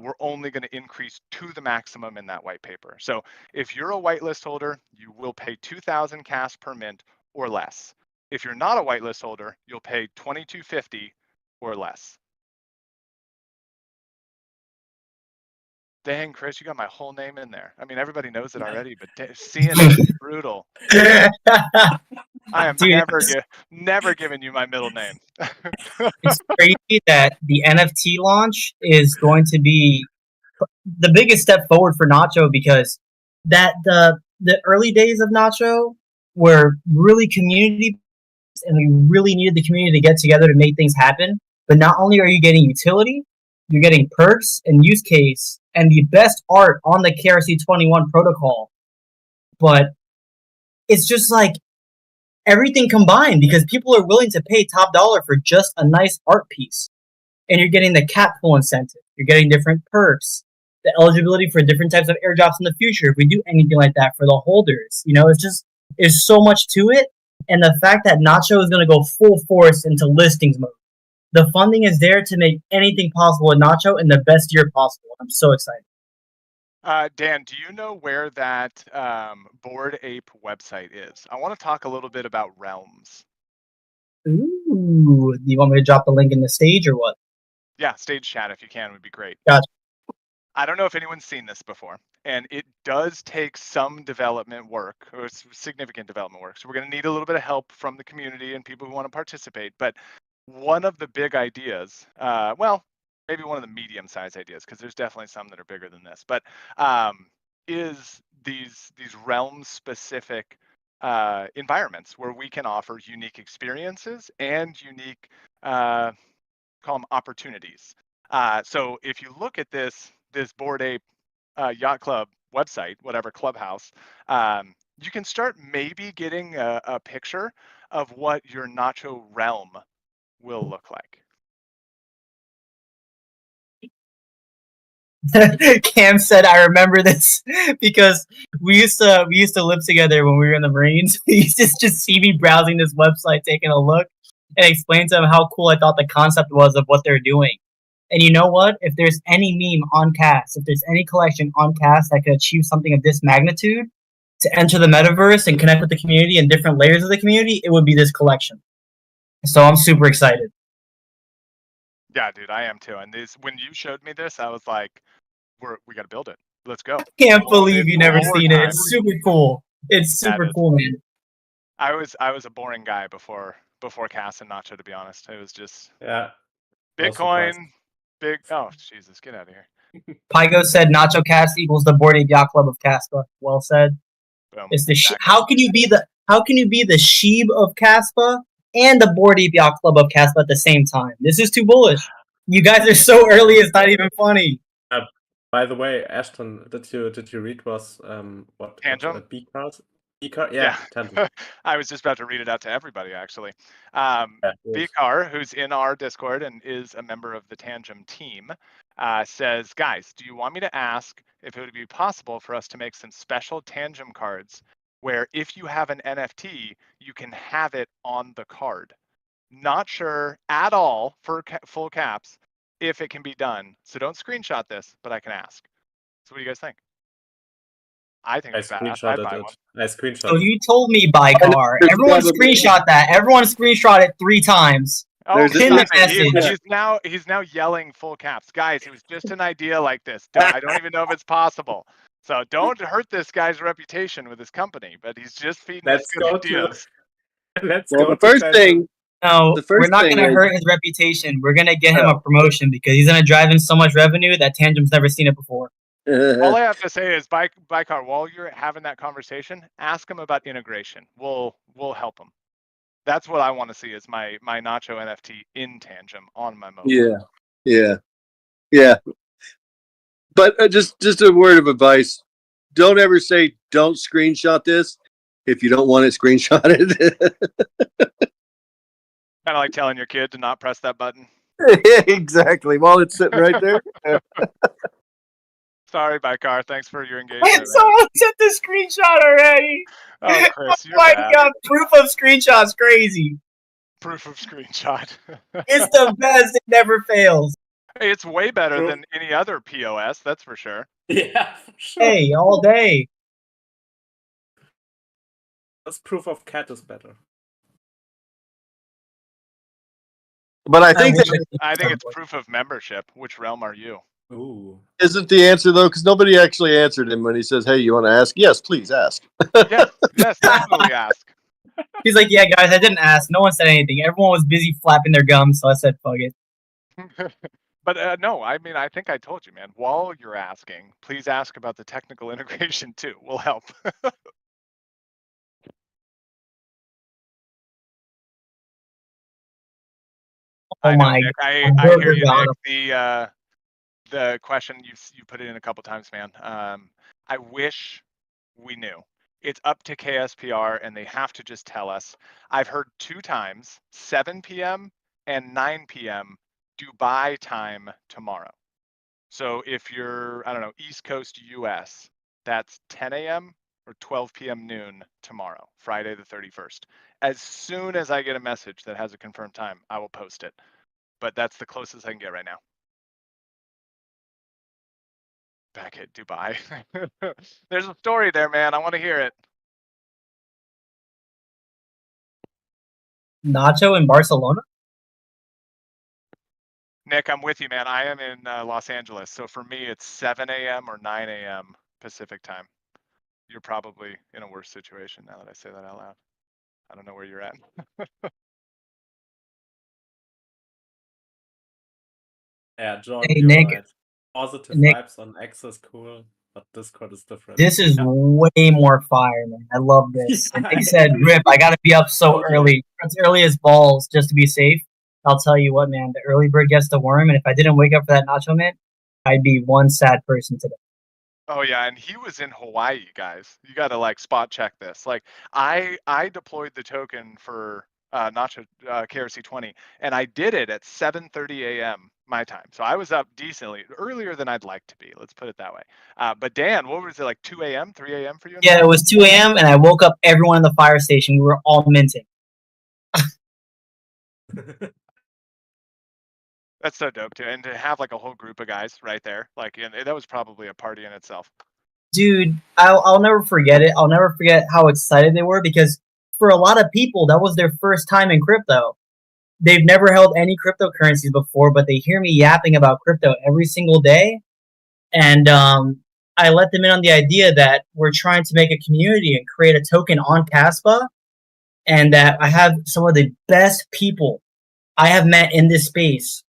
we're only going to increase to the maximum in that white paper. So if you're a whitelist holder, you will pay 2,000 CAS per mint or less. If you're not a whitelist holder, you'll pay 2,250 or less. Dang, Chris, you got my whole name in there. I mean, everybody knows it already, but seeing it is brutal. I am Dude, never giving you my middle name. it's crazy that the NFT launch is going to be the biggest step forward for Nacho because that the early days of Nacho were really community and we really needed the community to get together to make things happen. But not only are you getting utility, you're getting perks and use case and the best art on the KRC-21 protocol. But it's just like everything combined because people are willing to pay top dollar for just a nice art piece. And you're getting the cat pool incentive. You're getting different perks. the eligibility for different types of airdrops in the future if we do anything like that for the holders. It's just there's so much to it, and the fact that Nacho is going to go full force into listings mode. The funding is there to make anything possible with Nacho in the best year possible. I'm so excited. Dan, do you know where that Bored Ape website is? I want to talk a little bit about Realms. Ooh, do you want me to drop the link in the stage or what? Yeah, stage chat if you can would be great. Gotcha. I don't know if anyone's seen this before, and it does take some development work, or significant development work. So we're going to need a little bit of help from the community and people who want to participate. But one of the big ideas, well, maybe one of the medium-sized ideas, because there's definitely some that are bigger than this, but is these realm-specific environments where we can offer unique experiences and unique, call them opportunities. So if you look at this Bored Ape Yacht Club website, whatever clubhouse, you can start maybe getting a picture of what your Nacho realm will look like. Cam said, "I remember this because we used to live together when we were in the Marines. He used to just see me browsing this website, taking a look, and explain to him how cool I thought the concept was of what they're doing. And you know what? If there's any meme on cast, if there's any collection on cast that could achieve something of this magnitude to enter the metaverse and connect with the community and different layers of the community, it would be this collection. So I'm super excited." Yeah, dude, I am too. And when you showed me this, I was like, we got to build it. Let's go. Can't believe It's you never war seen it. time. It's super cool. It's Yeah, super it is. cool, man. I was a boring guy before Cass and Nacho, to be honest. It was just Yeah. No Bitcoin, surprise. oh Jesus, get out of here. Pygo said Nacho Cast equals the Board Ape Yacht Club of Caspa. Well said. Boom. It's the Exactly. how can you be the Sheeb of Caspa and the Board Ape Yacht Club of Caspa at the same time? This is too bullish. You guys are so early. It's not even funny. By the way, Ashton, did you read what Tangent? B card? B card? Yeah. Tangent. I was just about to read it out to everybody, actually. Yeah, good. Vikar, who's in our Discord and is a member of the Tangent team, says, guys, do you want me to ask if it would be possible for us to make some special Tangent cards where if you have an NFT, you can have it on the card? Not sure at all for full caps if it can be done. So don't screenshot this, but I can ask. So what do you guys think? I think I it's badass. I'd buy screenshotted one. it. I So screenshotted it. you told me by car. Everyone screenshot that. Everyone screenshot it 3 times. Oh, Pin the he's message. he's now yelling full caps, guys. It was just an idea like this. I don't even know if it's possible. So don't hurt this guy's reputation with his company. But he's just feeding us Let's good go ideas. Let's Well, go the to first Tangent. thing, No, the we're first not thing going to is, hurt his reputation. We're going to get him a promotion because he's going to drive in so much revenue that Tangent's never seen it before. All I have to say is, Bykar, while you're having that conversation, ask him about integration. We'll help him. That's what I want to see is my Nacho NFT in Tangent on my mobile. yeah. But just a word of advice: don't ever say don't screenshot this if you don't want it screenshotted. Kind of like telling your kid to not press that button. Exactly. While it's sitting right there. Sorry, Bykar. Thanks for your engagement. Someone sent the screenshot already. Oh, Chris, you're Oh my bad. god, proof of screenshots crazy. Proof of screenshot. It's the best. It never fails. Hey, it's way better than any other POS, that's for sure. Yeah, for sure. Hey, all day. That's proof of cat is better. But I think it's proof of membership. Which realm are you? Ooh. isn't the answer though, because nobody actually answered him when he says, "Hey, you want to ask?" Yes, please ask. Yes, definitely ask. He's like, yeah, guys, I didn't ask. No one said anything. Everyone was busy flapping their gums, so I said, fuck it. But no, I mean, I think I told you, man. While you're asking, please ask about the technical integration too. We'll help. Oh I know, my Nick. god. I hear you, Nick. The question you put it in a couple times, man. I wish we knew. It's up to KSPR, and they have to just tell us. I've heard 2 times, 7 p.m. and 9 p.m. Dubai time tomorrow. So if you're, I don't know, East Coast US, that's 10 a.m. or 12 p.m. noon tomorrow, Friday the 31st. As soon as I get a message that has a confirmed time, I will post it. But that's the closest I can get right now. Back at Dubai. There's a story there, man. I want to hear it. Nacho in Barcelona? Nick, I'm with you, man. I am in Los Angeles. So for me, it's 7 a.m. or 9 a.m. Pacific time. You're probably in a worse situation now that I say that out loud. I don't know where you're at. Yeah, John, Hey, you're Nick, right. Positive Nick, vibes on X is cool, but Discord is different. this is Yeah. way more fire, man. I love this. And Yeah, Nick I said, agree. Rip, I gotta be up so Totally. early. As early as balls just to be safe. I'll tell you what, man, the early bird gets the worm, and if I didn't wake up for that Nacho man, I'd be one sad person today. Oh yeah, and he was in Hawaii, guys. You got to like spot check this. Like I deployed the token for Nacho KRC20, and I did it at 7:30 a.m. my time. So I was up decently earlier than I'd like to be. Let's put it that way. But Dan, what was it like 2 a.m., 3 a.m. for you in the Yeah, it morning? was 2 a.m., and I woke up everyone in the fire station. We were all minting. That's so dope too, and to have like a whole group of guys right there, like, and that was probably a party in itself. Dude, I'll never forget it. I'll never forget how excited they were because for a lot of people, that was their first time in crypto. They've never held any cryptocurrencies before, but they hear me yapping about crypto every single day. And I let them in on the idea that we're trying to make a community and create a token on Caspa, and that I have some of the best people I have met in this space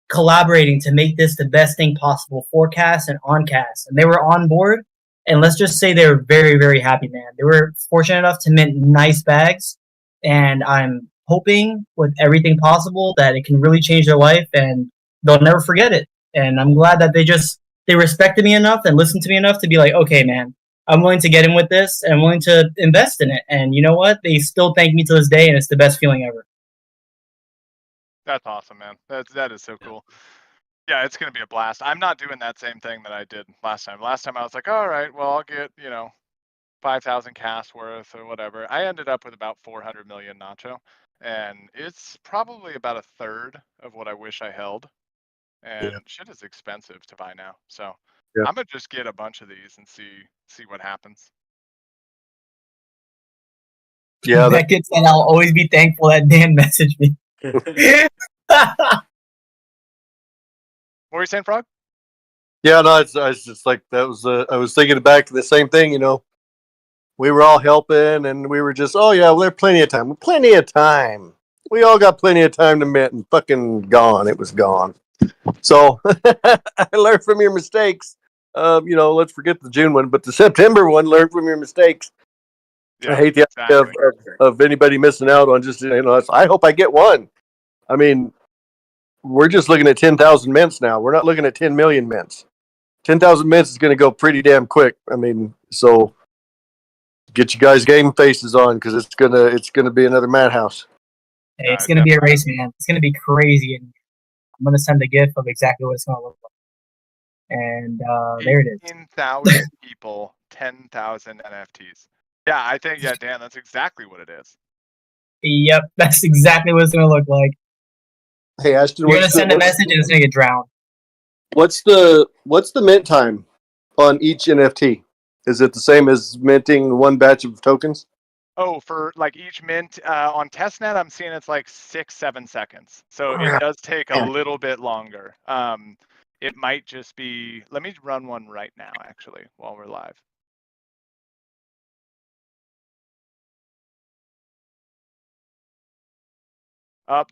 collaborating to make this the best thing possible for Cast and on Cast. And they were on board. And let's just say they were very, very happy, man. They were fortunate enough to mint nice bags. And I'm hoping with everything possible that it can really change their life and they'll never forget it. And I'm glad that they respected me enough and listened to me enough to be like, okay, man, I'm willing to get in with this and I'm willing to invest in it. And you know what? They still thank me to this day, and it's the best feeling ever. That's awesome, man. That is so cool. Yeah, it's gonna be a blast. I'm not doing that same thing that I did last time. Last time I was like, all right, well, I'll get 5,000 cast worth or whatever. I ended up with about 400 million Nacho, and it's probably about a third of what I wish I held. And Yeah. shit is expensive to buy now, so Yeah. I'm gonna just get a bunch of these and see what happens. Yeah. Beckett said, I'll always be thankful that Dan messaged me. What were you saying, Frog? Yeah, no, I was just like that was. I was thinking back to the same thing. We were all helping, and we were just, oh yeah, well, there's plenty of time. Plenty of time. We all got plenty of time to mint, and fucking gone. It was gone. So I learned from your mistakes. Let's forget the June one, but the September one, learn from your mistakes. Yeah, I hate the idea exactly. of anybody missing out on just, I hope I get one. I mean, we're just looking at 10,000 mints now. We're not looking at 10 million mints. 10,000 mints is going to go pretty damn quick. I mean, so get you guys game faces on because it's gonna be another madhouse. Hey, it's gonna be a race, man. It's gonna be crazy, and I'm gonna send a gif of exactly what it's gonna look like. And there it is. 18,000 people, 10,000 NFTs. Yeah, I think, Dan, that's exactly what it is. Yep, that's exactly what it's gonna look like. Hey, Ashton, You're gonna send a message and it's gonna get drowned. What's the mint time on each NFT? Is it the same as minting one batch of tokens? Oh, for like each mint on testnet, I'm seeing it's like 6-7 seconds. So it does take a little bit longer. It might just be, let me run one right now, actually, while we're live.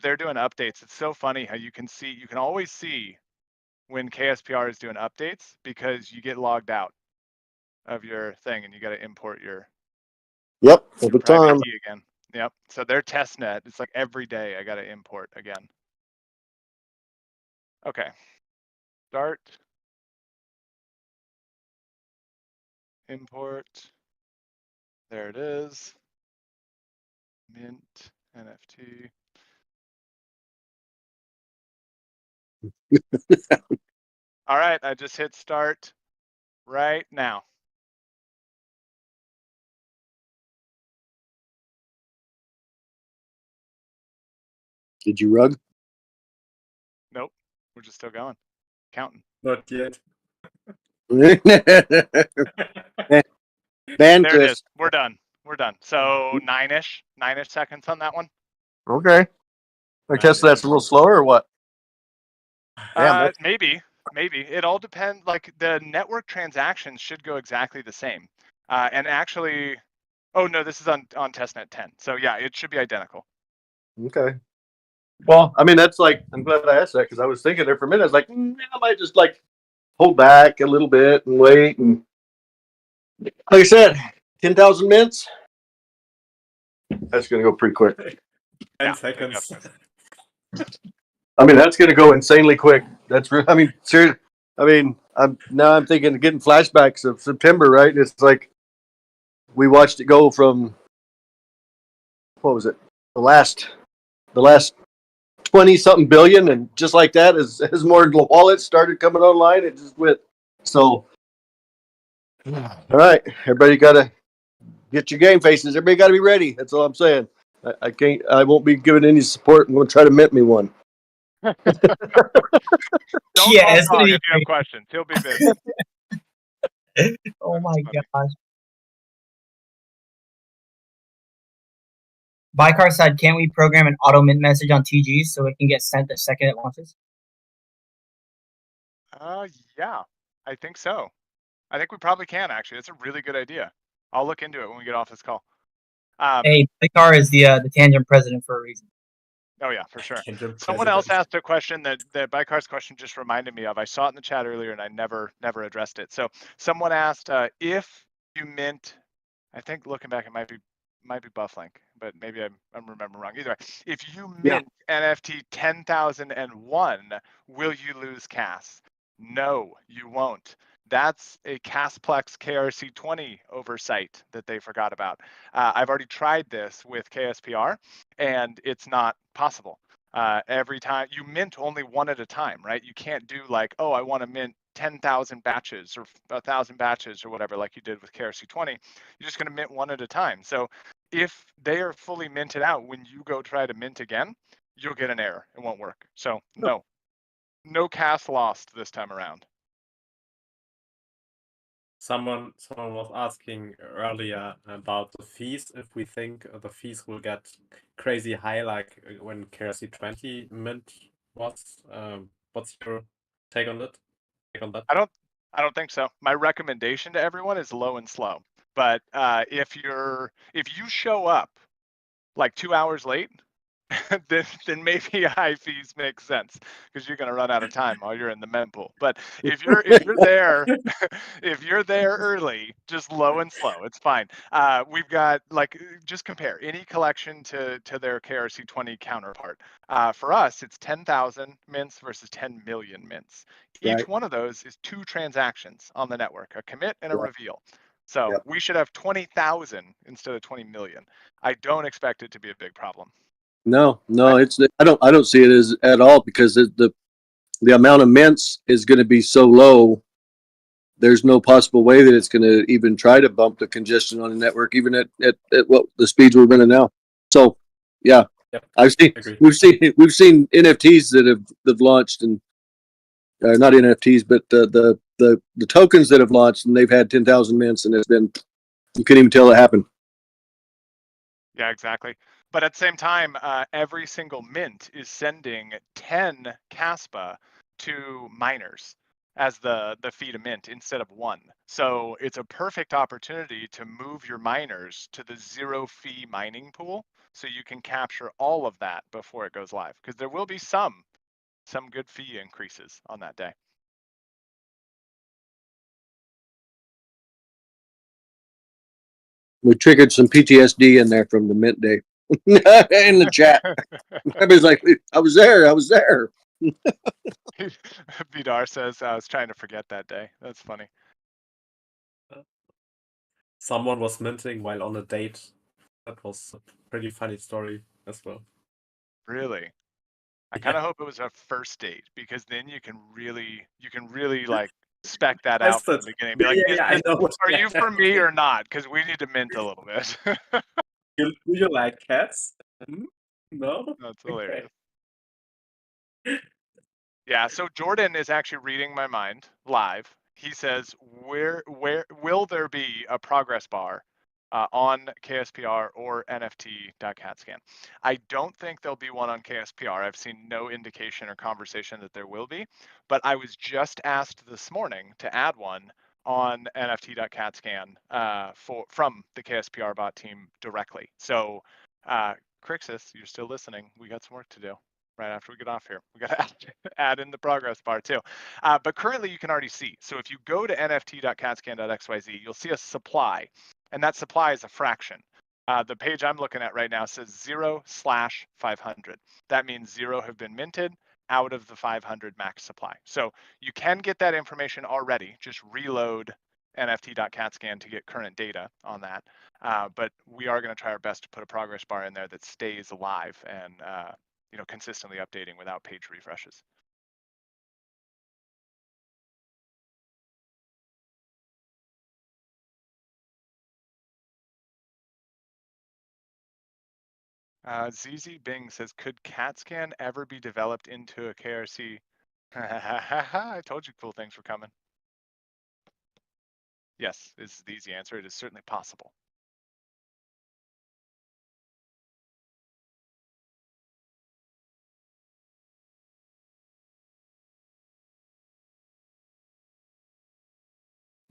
They're doing updates. It's so funny how you can always see when KSPR is doing updates because you get logged out of your thing and you got to import your private key again. Yep. So their testnet, it's like every day I got to import again. Okay. Start. Import. There it is. Mint NFT. All right, I just hit start right now. Did you rug? Nope, we're just still going, counting. Not yet. Ban There it Chris. is. We're done. We're done. So nine-ish seconds on that one. Okay. I guess Nice. that's a little slower or what? Damn, that's Maybe. It all depends. Like the network transactions should go exactly the same. And actually, oh no, this is on testnet 10. So yeah, it should be identical. okay. Well, I mean, that's like, I'm glad I asked that because I was thinking there for a minute. I was like, I might just like hold back a little bit and wait. And like I said, 10,000 mints. That's going to go pretty quick. 10 Yeah, seconds. I mean, that's going to go insanely quick. That's I mean, seriously. I mean, I'm thinking of getting flashbacks of September, right? It's like we watched it go from what was it? The last 20 something billion, and just like that, as more wallets started coming online, it just went. So, all right, everybody got to get your game faces. Everybody got to be ready. That's all I'm saying. I can't. I won't be giving any support. I'm going to try to mint me one. Don't Yeah, call it's gonna Dog be if you have questions. He'll be busy. Oh That's my funny. gosh. Vicar said, can't we program an auto mint message on TG so it can get sent the second it launches? Yeah, I think so. I think we probably can actually. It's a really good idea. I'll look into it when we get off this call. Hey, Vicar is the Tangent president for a reason. Oh yeah, for sure. Tangent Someone else president. asked a question that Bicar's question just reminded me of. I saw it in the chat earlier and I never addressed it. So someone asked if you mint, I think looking back it might be Bufflink, but maybe I'm remembering wrong. Either way, if you mint NFT 10,001, will you lose CAS? No, you won't. That's a Casplex KRC20 oversight that they forgot about. I've already tried this with KSPR, and it's not possible. Every time you mint only one at a time, right? You can't do like, oh, I want to mint 10,000 batches or 1,000 batches or whatever, like you did with KRC20. You're just going to mint one at a time. So if they are fully minted out, when you go try to mint again, you'll get an error. It won't work. So no CAS lost this time around. Someone was asking earlier about the fees. If we think the fees will get crazy high, like when KRC20 mint was. What's your take on that? I don't think so. My recommendation to everyone is low and slow. But if you show up like 2 hours late, then maybe high fees make sense because you're going to run out of time while you're in the mempool. But if you're there if you're there early, just low and slow, it's fine. We've got like just compare any collection to their KRC20 counterpart. For us, it's 10,000 mints versus 10 million mints. Each one of those is 2 transactions on the network, a commit and a reveal. So we should have 20,000 instead of 20 million. I don't expect it to be a big problem. No, it's I don't see it as at all because the amount of mints is going to be so low. There's no possible way that it's going to even try to bump the congestion on the network, even at what the speeds we're running now. So, yeah, Yep. we've seen NFTs that have launched and not NFTs, but the tokens that have launched and they've had 10,000 mints and it's been you couldn't even tell it happened. Yeah, exactly. But at the same time, every single mint is sending 10 Caspa to miners as the fee to mint instead of 1. So it's a perfect opportunity to move your miners to the 0 fee mining pool so you can capture all of that before it goes live. Because there will be some good fee increases on that day. We triggered some PTSD in there from the mint day in the chat. Everybody's like, I was there. Vidar says, I was trying to forget that day. That's funny. Someone was minting while on a date. That was a pretty funny story as well. Really? I kind of hope it was a first date, because then you can really like spec that out from the beginning. Be like, I know. are you for me or not? Because we need to mint a little bit. Do you like cats? No? That's Okay. hilarious. Yeah, so Jordan is actually reading my mind live. He says, where will there be a progress bar on KSPR or NFT.CatScan? I don't think there'll be one on KSPR. I've seen no indication or conversation that there will be, but I was just asked this morning to add one on NFT.CatScan from the KSPR bot team directly. So, Crixus, you're still listening. We got some work to do right after we get off here. We got to add in the progress bar too. But currently you can already see. So if you go to nft.catscan.xyz, you'll see a supply, and that supply is a fraction. The page I'm looking at right now says 0/500. That means 0 have been minted out of the 500 max supply. So you can get that information already. Just reload nft.catscan to get current data on that. But we are going to try our best to put a progress bar in there that stays alive and consistently updating without page refreshes. ZZ Bing says, could CatScan ever be developed into a KRC? I told you cool things were coming. Yes, is the easy answer. It is certainly possible.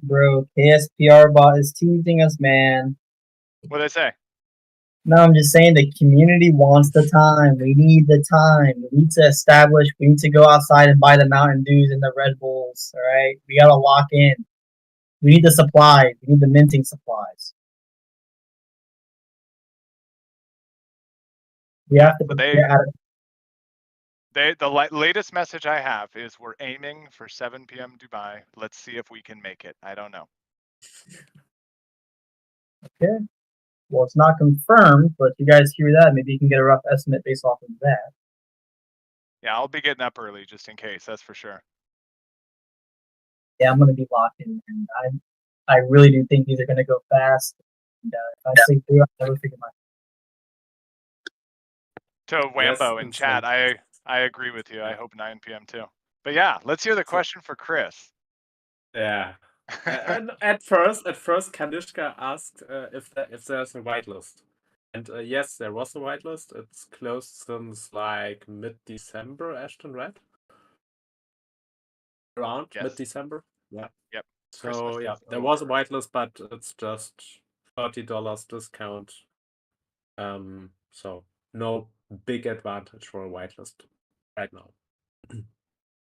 Bro, KSPR bot is teasing us, man. What did I say? No, I'm just saying the community wants the time. We need the time. We need to establish. We need to go outside and buy the Mountain Dews and the Red Bulls. All right, we gotta lock in. We need the supplies. We need the minting supplies. We have to. But the latest message I have is we're aiming for 7 p.m. Dubai. Let's see if we can make it. I don't know. Okay. Well, it's not confirmed, but you guys hear that? Maybe you can get a rough estimate based off of that. Yeah, I'll be getting up early just in case. That's for sure. Yeah, I'm gonna be locked in, and I really do think these are gonna go fast. And if I sleep through, I'll never figure my. To Yes, Wambo in chat, I agree with you. I hope 9 p.m. too. But yeah, let's hear the question for Chris. Yeah. And at first, Kanishka asked if there's a whitelist, and yes, there was a whitelist. It's closed since like mid-December, Ashton, right? Around Yes. mid-December. Yeah. Yep. So Christmas yeah, is there was a over. whitelist, but it's just $30 discount. So no big advantage for a whitelist right now.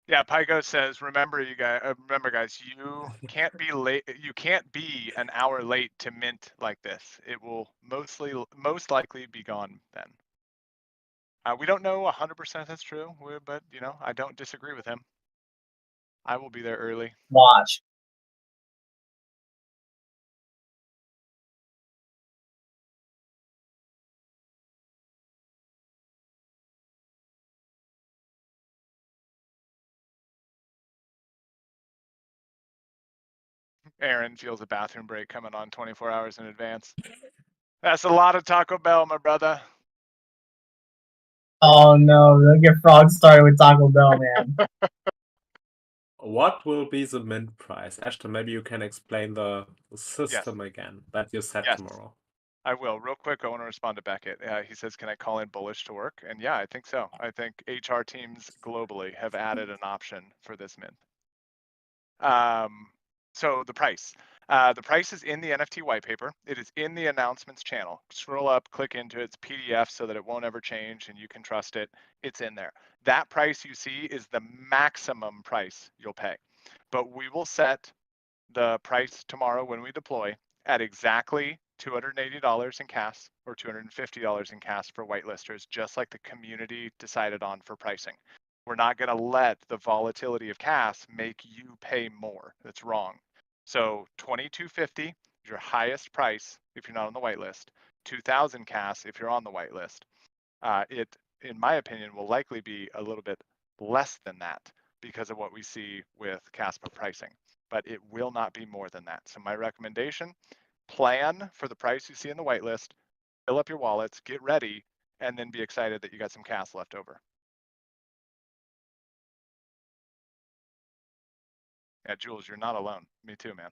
Yeah, Pygo says, remember guys, you can't be late. You can't be an hour late to mint like this. It will most likely be gone then. We don't know 100% that's true, but I don't disagree with him. I will be there early. Watch. Aaron feels a bathroom break coming on 24 hours in advance. That's a lot of Taco Bell, my brother. Oh no, don't get frog started with Taco Bell, man. What will be the mint price? Ashton, maybe you can explain the system again that you said tomorrow. I will. Real quick, I want to respond to Beckett. He says, can I call in bullish to work? And yeah, I think so. I think HR teams globally have added an option for this mint. So the price. The price is in the NFT white paper. It is in the announcements channel. Scroll up, click into it. It's PDF so that it won't ever change and you can trust it. It's in there. That price you see is the maximum price you'll pay. But we will set the price tomorrow when we deploy at exactly $280 in CAS or $250 in CAS for whitelisters, just like the community decided on for pricing. We're not going to let the volatility of CAS make you pay more. That's wrong. So 2250 is your highest price if you're not on the whitelist. 2000 CAS if you're on the whitelist. It in my opinion, will likely be a little bit less than that because of what we see with Caspa pricing, but it will not be more than that. So my recommendation, plan for the price you see in the whitelist, fill up your wallets, get ready, and then be excited that you got some cash left over. Yeah, Jules, you're not alone. Me too, man.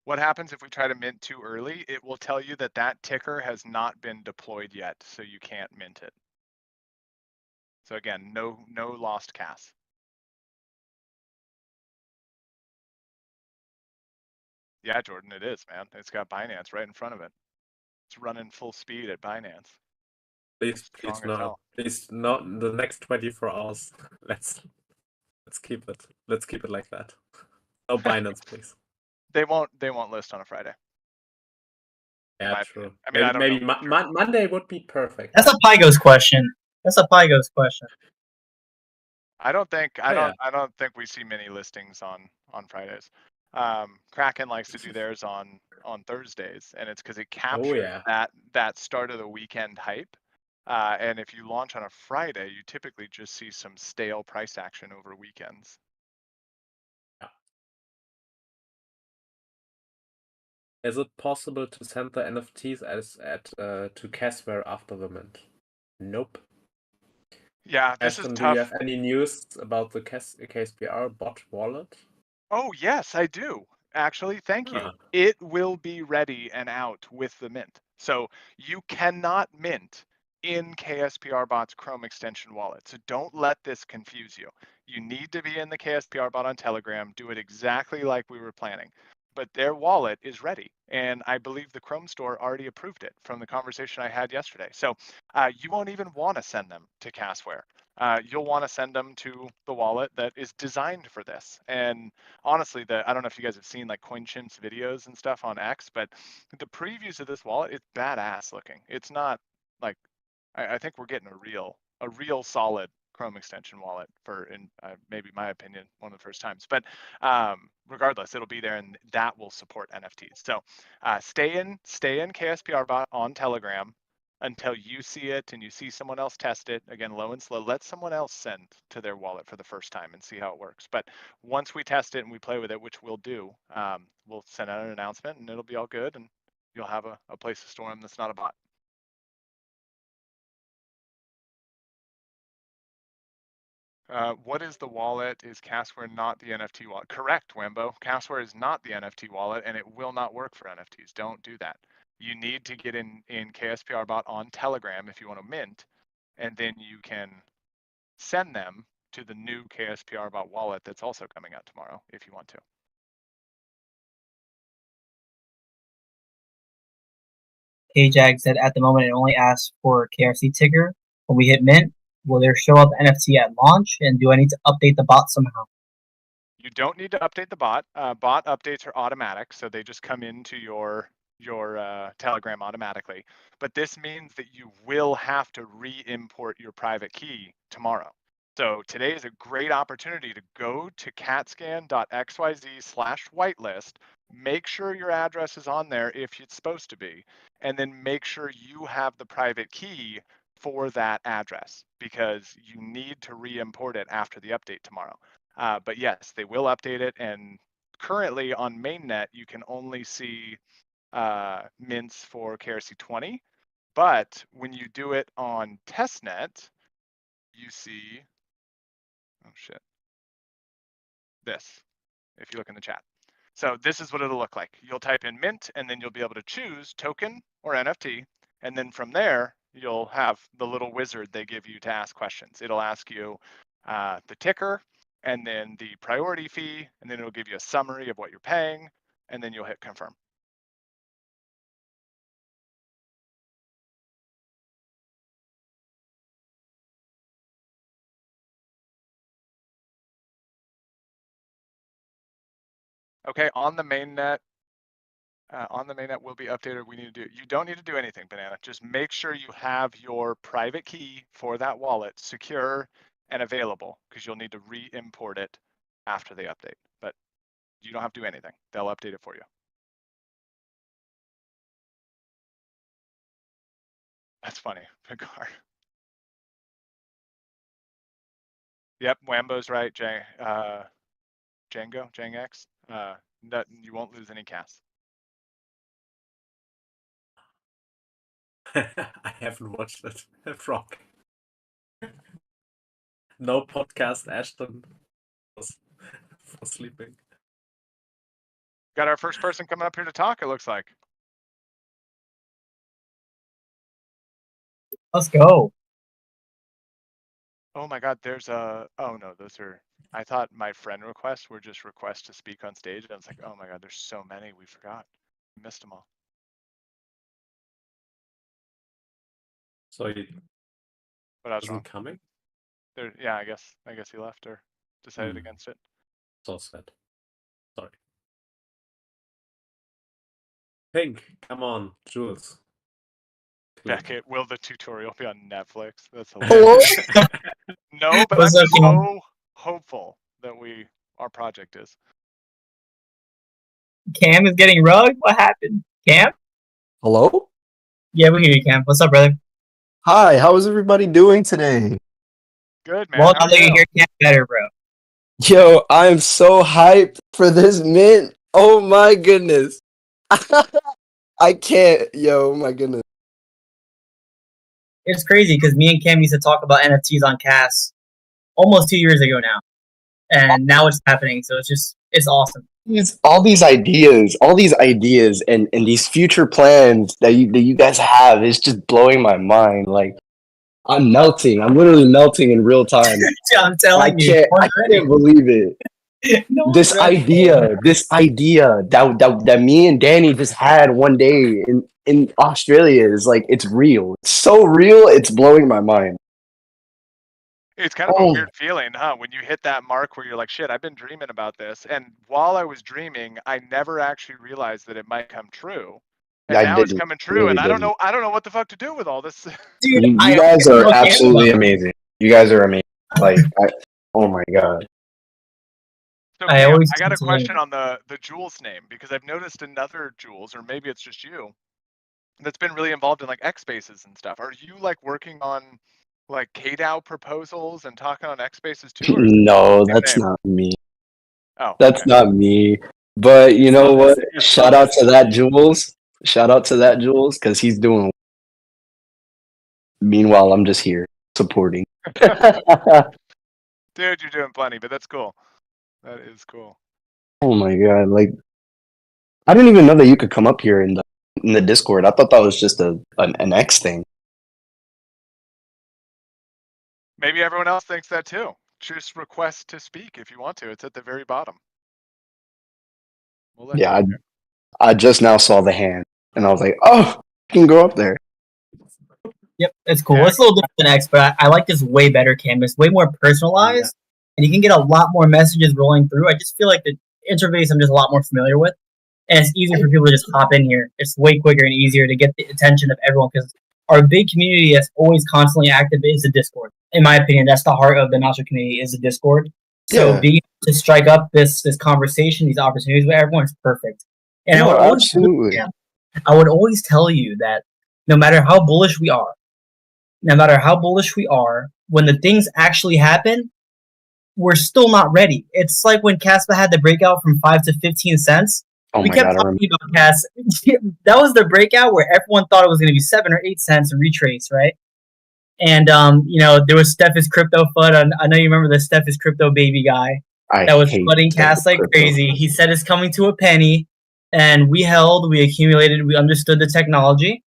What happens if we try to mint too early? It will tell you that that ticker has not been deployed yet, so you can't mint it. So again, no lost CAS. Yeah, Jordan, it is, man. It's got Binance right in front of it. It's running full speed at Binance. Please Strong as not. hell. Please not in the next 24 hours. Let's keep it. Let's keep it like that. No Binance, please. They won't list on a Friday. Yeah, true. I mean, I don't maybe know. Monday would be perfect. That's a Pygo's question. That's a Pygo's question. I don't think yeah. I don't think we see many listings on Fridays. Kraken likes to do theirs on Thursdays, and it's because it captures that start of the weekend hype. And if you launch on a Friday, you typically just see some stale price action over weekends. Yeah. Is it possible to send the NFTs to Casware after the mint? Nope. Yeah, this Ashton, is do you tough. have any news about the KSPR bot wallet? Oh, yes, I do. Actually, thank you. It will be ready and out with the mint. So you cannot mint in KSPR Bot's Chrome extension wallet. So don't let this confuse you. You need to be in the KSPR Bot on Telegram, do it exactly like we were planning. But their wallet is ready. And I believe the Chrome store already approved it from the conversation I had yesterday. So you won't even want to send them to Casware. You'll want to send them to the wallet that is designed for this. And honestly, I don't know if you guys have seen like CoinChimp's videos and stuff on X, but the previews of this wallet, it's badass looking. It's not like, I think we're getting a real solid Chrome extension wallet for, in maybe my opinion, one of the first times. But regardless, it'll be there, and that will support NFTs. So stay in KSPR bot on Telegram until you see it and you see someone else test it. Again, low and slow. Let someone else send to their wallet for the first time and see how it works. But once we test it and we play with it, which we'll do, we'll send out an announcement and it'll be all good, and you'll have a place to store them that's not a bot. What is the wallet? Is Casware not the NFT wallet? Correct, Wembo. Casware is not the NFT wallet, and it will not work for NFTs. Don't do that. You need to get in KSPR bot on Telegram if you want to mint, and then you can send them to the new KSPR bot wallet that's also coming out tomorrow if you want to. KJAG said at the moment it only asks for KRC ticker. When we hit mint, will there show up NFT at launch? And do I need to update the bot somehow? You don't need to update the bot. Bot updates are automatic, so they just come into your Telegram automatically. But this means that you will have to re-import your private key tomorrow. So today is a great opportunity to go to catscan.xyz/whitelist, make sure your address is on there if it's supposed to be, and then make sure you have the private key for that address because you need to re-import it after the update tomorrow. But yes, they will update it. And currently on mainnet, you can only see mints for KRC20. But when you do it on testnet, you see, oh shit, this, if you look in the chat. So this is what it'll look like. You'll type in mint, and then you'll be able to choose token or NFT. And then from there, you'll have the little wizard they give you to ask questions. It'll ask you the ticker, and then the priority fee, and then it'll give you a summary of what you're paying, and then you'll hit confirm. Okay, on the mainnet will be updated. You don't need to do anything, Banana. Just make sure you have your private key for that wallet secure and available, because you'll need to re-import it after they update. But you don't have to do anything. They'll update it for you. That's funny. Pigar. Yep, Wambo's right. Django, Jang-X. You won't lose any casts. I haven't watched it. Frog. No podcast, Ashton. For sleeping. Got our first person coming up here to talk, it looks like. Let's go. Oh my god, there's a... Oh no, those are... I thought my friend requests were just requests to speak on stage. And I was like, oh my god, there's so many. We forgot. We missed them all. So he But I was isn't wrong. coming? Yeah, I guess he left or decided Hmm. against it. So sad. Sorry. Pink, come on, Jules. Beckett, will the tutorial be on Netflix? That's Hello? hilarious. No, but I'm What's up, Cam? so hopeful that our project is. Cam is getting rugged? What happened? Cam? Hello? Yeah, we hear you, Cam. What's up, brother? Hi, how is everybody doing today? Good, man. Well, How now are that you you? hear Cam better, bro. Yo, I'm so hyped for this mint. Oh my goodness. I can't. Yo, my goodness. It's crazy because me and Cam used to talk about NFTs on Cast almost 2 years ago now. And now it's happening, so it's awesome. All these ideas, and these future plans that you guys have is just blowing my mind. Like, I'm melting. I'm literally melting in real time. I'm telling you. I can't believe it. No This idea that me and Danny just had one day in Australia is like, it's real. It's so real, it's blowing my mind. It's kind of a weird feeling, huh? When you hit that mark where you're like, shit, I've been dreaming about this. And while I was dreaming, I never actually realized that it might come true. And now it's coming true, really and I don't didn't. know what the fuck to do with all this. Dude, You I guys are know Cam absolutely about it. amazing. You guys are amazing. Like, oh my god. So I Cam, always I got a tend to question on the Jules name, because I've noticed another Jules, or maybe it's just you, that's been really involved in like X Spaces and stuff. Are you like working on like KDAO proposals and talking on X Spaces too? Or is it No, the same that's name? not me. Oh, That's okay. not me. But you know what? It's Shout not out to that Jules. Shout out to that Jules, because he's doing. Meanwhile, I'm just here supporting. Dude, you're doing plenty, but that's cool. That is cool. Oh my god! Like, I didn't even know that you could come up here in the Discord. I thought that was just an X thing. Maybe everyone else thinks that too. Just request to speak if you want to. It's at the very bottom. We'll let Yeah, you in there. I just now saw the hand, and I was like, oh, I can go up there. Yep, it's cool. Yeah. It's a little different than X, but I like this way better canvas, way more personalized, and you can get a lot more messages rolling through. I just feel like the interface I'm just a lot more familiar with, and it's easier for people to just hop in here. It's way quicker and easier to get the attention of everyone because our big community that's always constantly active is the Discord. In my opinion, that's the heart of the Nacho community is the Discord. So Yeah. being able to strike up this conversation, these opportunities with everyone is perfect. And No, I would always, absolutely. I would always tell you that no matter how bullish we are, when the things actually happen, we're still not ready. It's like when Caspa had the breakout from 5 to 15 cents. Oh We my kept god! I remember. talking about Cas. That was the breakout where everyone thought it was going to be 7 or 8 cents and retrace, right? And there was Steph is crypto FUD. I know you remember the Steph is crypto baby guy I that was hate flooding Cas like crypto. crazy. He said it's coming to a penny, and we held, we accumulated, we understood the technology.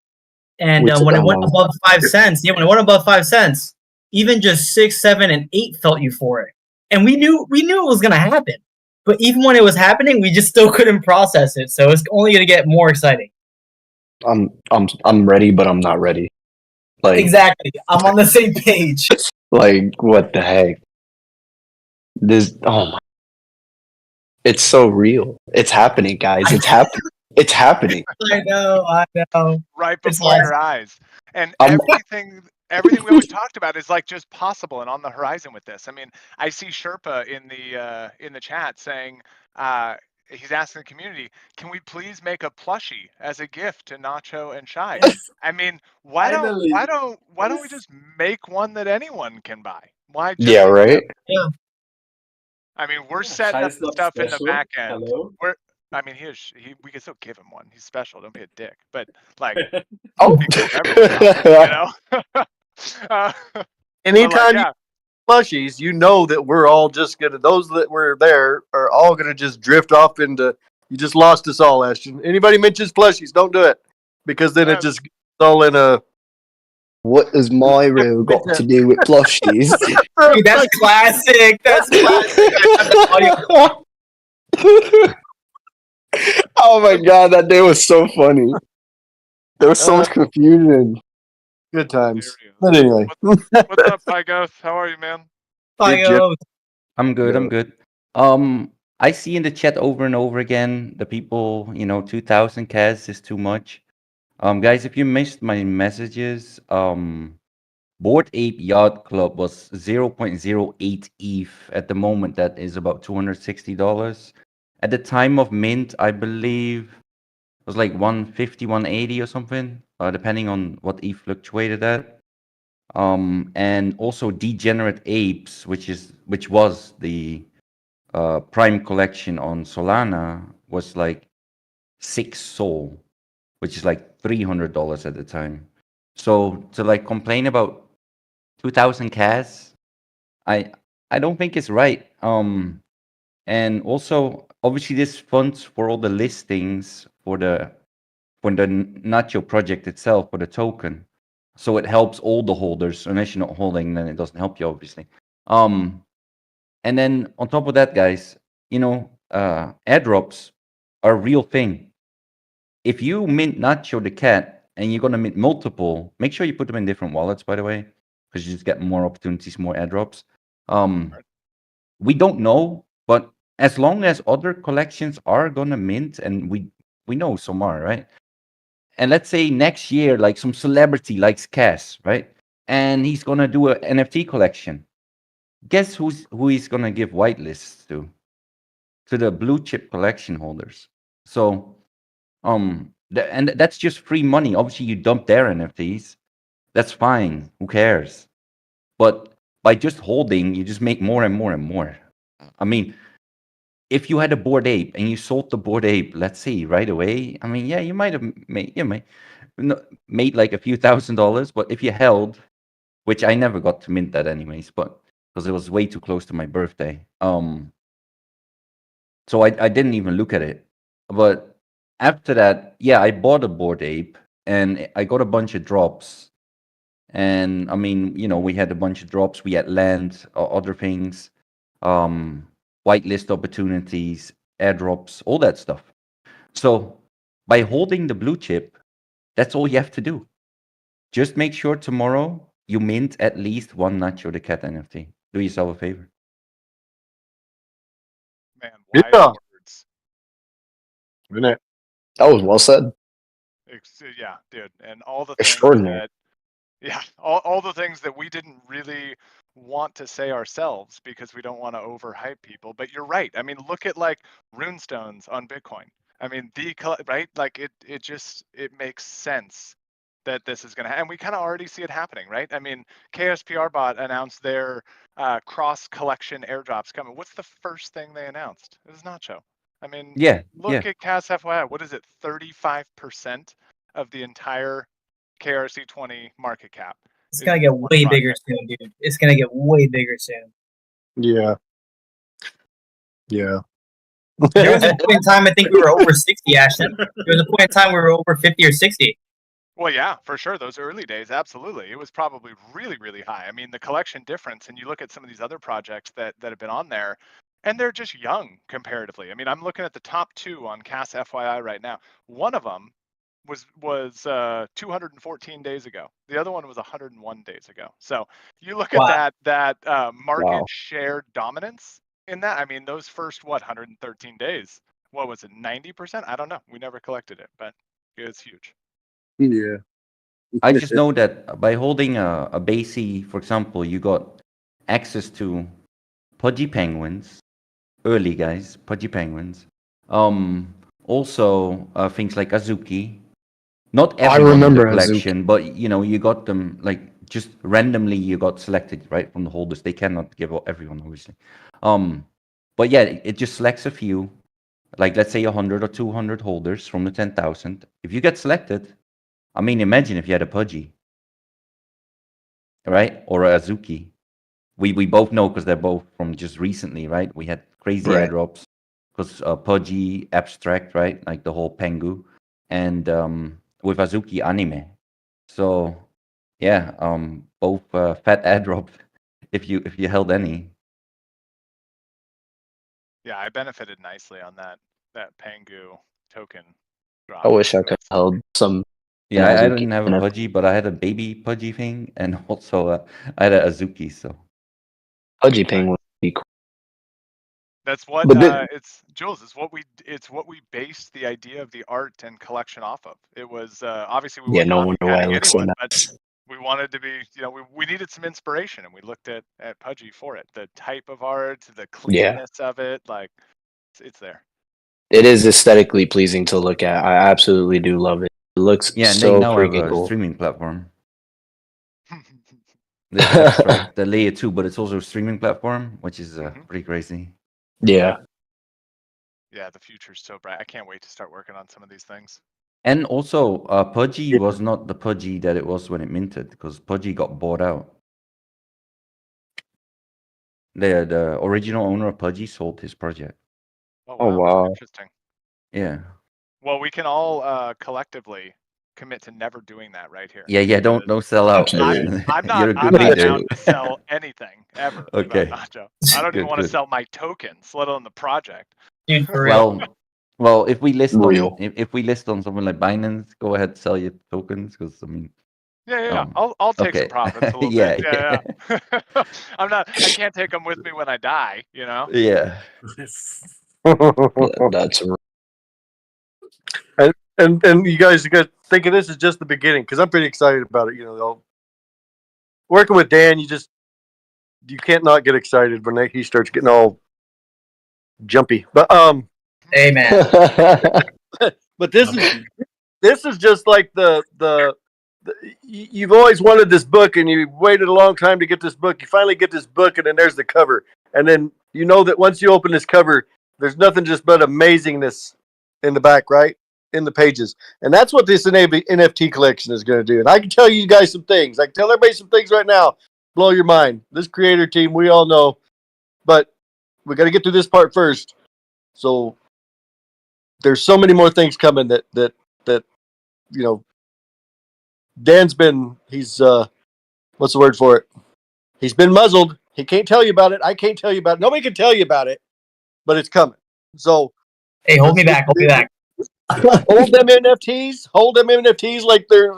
And We took when it a went long- above 5 cents, when it went above 5 cents, even just 6, 7, and 8 felt euphoric. And we knew it was gonna happen. But even when it was happening, we just still couldn't process it. So it's only gonna get more exciting. I'm ready, but I'm not ready. Like, Exactly. I'm on the same page. like what the heck? Oh my! It's so real. It's happening, guys. It's happening. It's happening. I know. Right It's before your awesome. eyes. And I'm- everything we always talked about is like just possible and on the horizon with this. I mean, I see Sherpa in the chat saying he's asking the community, can we please make a plushie as a gift to Nacho and Shai? Yes, I mean, why don't finally. we Yes. just make one that anyone can buy? Why Yeah, just right. I mean, we're Yeah, setting up Shai's the not stuff in the special. back end. Hello. I mean, we can still give him one. He's special. Don't be a dick. But like, Oh. it'd be cool if everyone got one, you know? But like, Anytime you yeah, plushies, you know that we're all just gonna. Those that were there are all gonna just drift off into. You just lost us all, Ashton. Anybody mentions plushies, don't do it, because then it just gets all in a. What has Myro got to do with plushies? Dude, that's classic. That's classic. I have the audio. Oh my god, that day was so funny. There was so much confusion. Good times. serious. But anyway, What's up, Pygos? How are you, man? Good job. Bio. I'm good. Yeah. I'm good. I see in the chat over and over again the people, 2,000 cas is too much. Guys, if you missed my messages, Bored Ape Yacht Club was 0.08 ETH at the moment. That is about $260. At the time of mint, I believe it was like 150, 180 or something, depending on what ETH fluctuated at. And also Degenerate Apes, which was the Prime collection on Solana, was like 6 Sol, which is like $300 at the time. So to like complain about 2,000 cas, I don't think it's right. And also obviously this funds for all the listings for the Nacho project itself, for the token. So it helps all the holders. Unless you're not holding, then it doesn't help you, obviously. And then on top of that, guys, airdrops are a real thing. If you mint Nacho the cat and you're gonna mint multiple, make sure you put them in different wallets, by the way, because you just get more opportunities, more airdrops. We don't know, but as long as other collections are gonna mint, and we know some are, right? And let's say next year, like some celebrity likes Cass, right? And he's gonna do an NFT collection. Guess who he's gonna give whitelists to? To the blue chip collection holders. So, and that's just free money. Obviously, you dump their NFTs. That's fine. Who cares? But by just holding, you just make more and more and more. I mean, if you had a Bored Ape and you sold the Bored Ape, let's see, right away. I mean, yeah, you might have made like a few $1,000s, but if you held, which I never got to mint that anyways, but because it was way too close to my birthday. So I didn't even look at it. But after that, yeah, I bought a Bored Ape and I got a bunch of drops. And I mean, we had a bunch of drops. We had land, other things, whitelist opportunities, airdrops, all that stuff. So by holding the blue chip, that's all you have to do. Just make sure tomorrow you mint at least one Nacho the Cat NFT. Do yourself a favor. Man, wise Yeah. words. Isn't it? That was well said. Yeah, dude, and all the things Extraordinary. that yeah, all the things that we didn't really want to say ourselves because we don't want to overhype people. But you're right. I mean, look at like runestones on Bitcoin. I mean, right? Like it makes sense that this is going to happen. And we kind of already see it happening, right? I mean, KSPR bot announced their cross collection airdrops coming. What's the first thing they announced? It was Nacho. I mean, Yeah, look at CAS FYI. What is it? 35% of the entire KRC20 market cap. It's gonna get way bigger soon, dude. It's gonna get way bigger soon. Yeah. Yeah. There was a point in time I think we were over 60, Ashton. There was a point in time we were over 50 or 60. Well, yeah, for sure. Those early days, absolutely. It was probably really, really high. I mean, the collection difference, and you look at some of these other projects that have been on there, and they're just young comparatively. I mean, I'm looking at the top two on CAS FYI right now. One of them was 214 days ago. The other one was 101 days ago. So you look at that market share dominance in that. I mean, those first 113 days. What was it? 90%? I don't know. We never collected it, but it's huge. Yeah. I just know that by holding a base, for example, you got access to pudgy penguins, early guys, pudgy penguins. Also things like Azuki. Not I everyone in the remember Hazuki. collection, but you got them like just randomly. You got selected right from the holders. They cannot give out everyone, obviously. But yeah, it just selects a few. Like let's say 100 or 200 holders from the 10,000. If you get selected, I mean, imagine if you had a pudgy, right, or a Azuki. We both know because they're both from just recently, right? We had crazy Right. airdrops because Pudgy, Abstract, right? Like the whole Pengu, and with Azuki anime. So yeah, both fat airdrop if you held any. Yeah, I benefited nicely on that Pangu token drop. I wish I could That's- have held some an Yeah, I Hazuki. didn't have a Pudgy, but I had a baby Pudgy thing, and also I had a Azuki. So Pudgy Nice. Penguin would be cool. That's what But then, it's Jules. It's what we based the idea of the art and collection off of. It was obviously we yeah, weren't no wonder why it copycatting looks so anyone, but nice. we wanted to be, we needed some inspiration, and we looked at Pudgy for it. The type of art, the Yeah, cleanness of it, like it's there. it is aesthetically pleasing to look at. I absolutely do love it. It looks yeah, and they so now have freaking a cool. streaming platform. There's Abstract, the layer 2, but it's also a streaming platform, which is pretty crazy. Yeah. Yeah, the future's so bright. I can't wait to start working on some of these things. And also, Pudgy was not the Pudgy that it was when it minted, because Pudgy got bought out. The original owner of Pudgy sold his project. Oh Oh wow, wow. interesting. Yeah. Well, we can all collectively commit to never doing that right here. Yeah, because don't sell out. Absolutely. You're a I'm good not leader. down to sell anything ever about Okay. Nacho. I don't even Good, want to good. sell my tokens, let alone the project. Dude, for real. Well, if we list Real. on if we list on something like Binance, go ahead, sell your tokens, because I mean, Yeah. I'll take some okay, profits a little yeah, bit. Yeah. I can't take them with me when I die, you know? yeah. That's and you guys thinking this is just the beginning because I'm pretty excited about it. Working with Dan, you can't not get excited when he starts getting all jumpy. But Hey, man. but this is just like you've always wanted this book and you waited a long time to get this book. You finally get this book and then there's the cover, and then you know that once you open this cover, there's nothing just but amazingness in the back, right? In the pages. And that's what this NFT collection is going to do. And I can tell you guys some things. I can tell everybody some things right now. Blow your mind. This creator team, we all know. But we got to get to this part first. So there's so many more things coming that Dan's he's what's the word for it? He's been muzzled. He can't tell you about it. I can't tell you about it. Nobody can tell you about it, but it's coming. So Hey, hold me back. Hold me back. hold them NFTs. Hold them NFTs like they're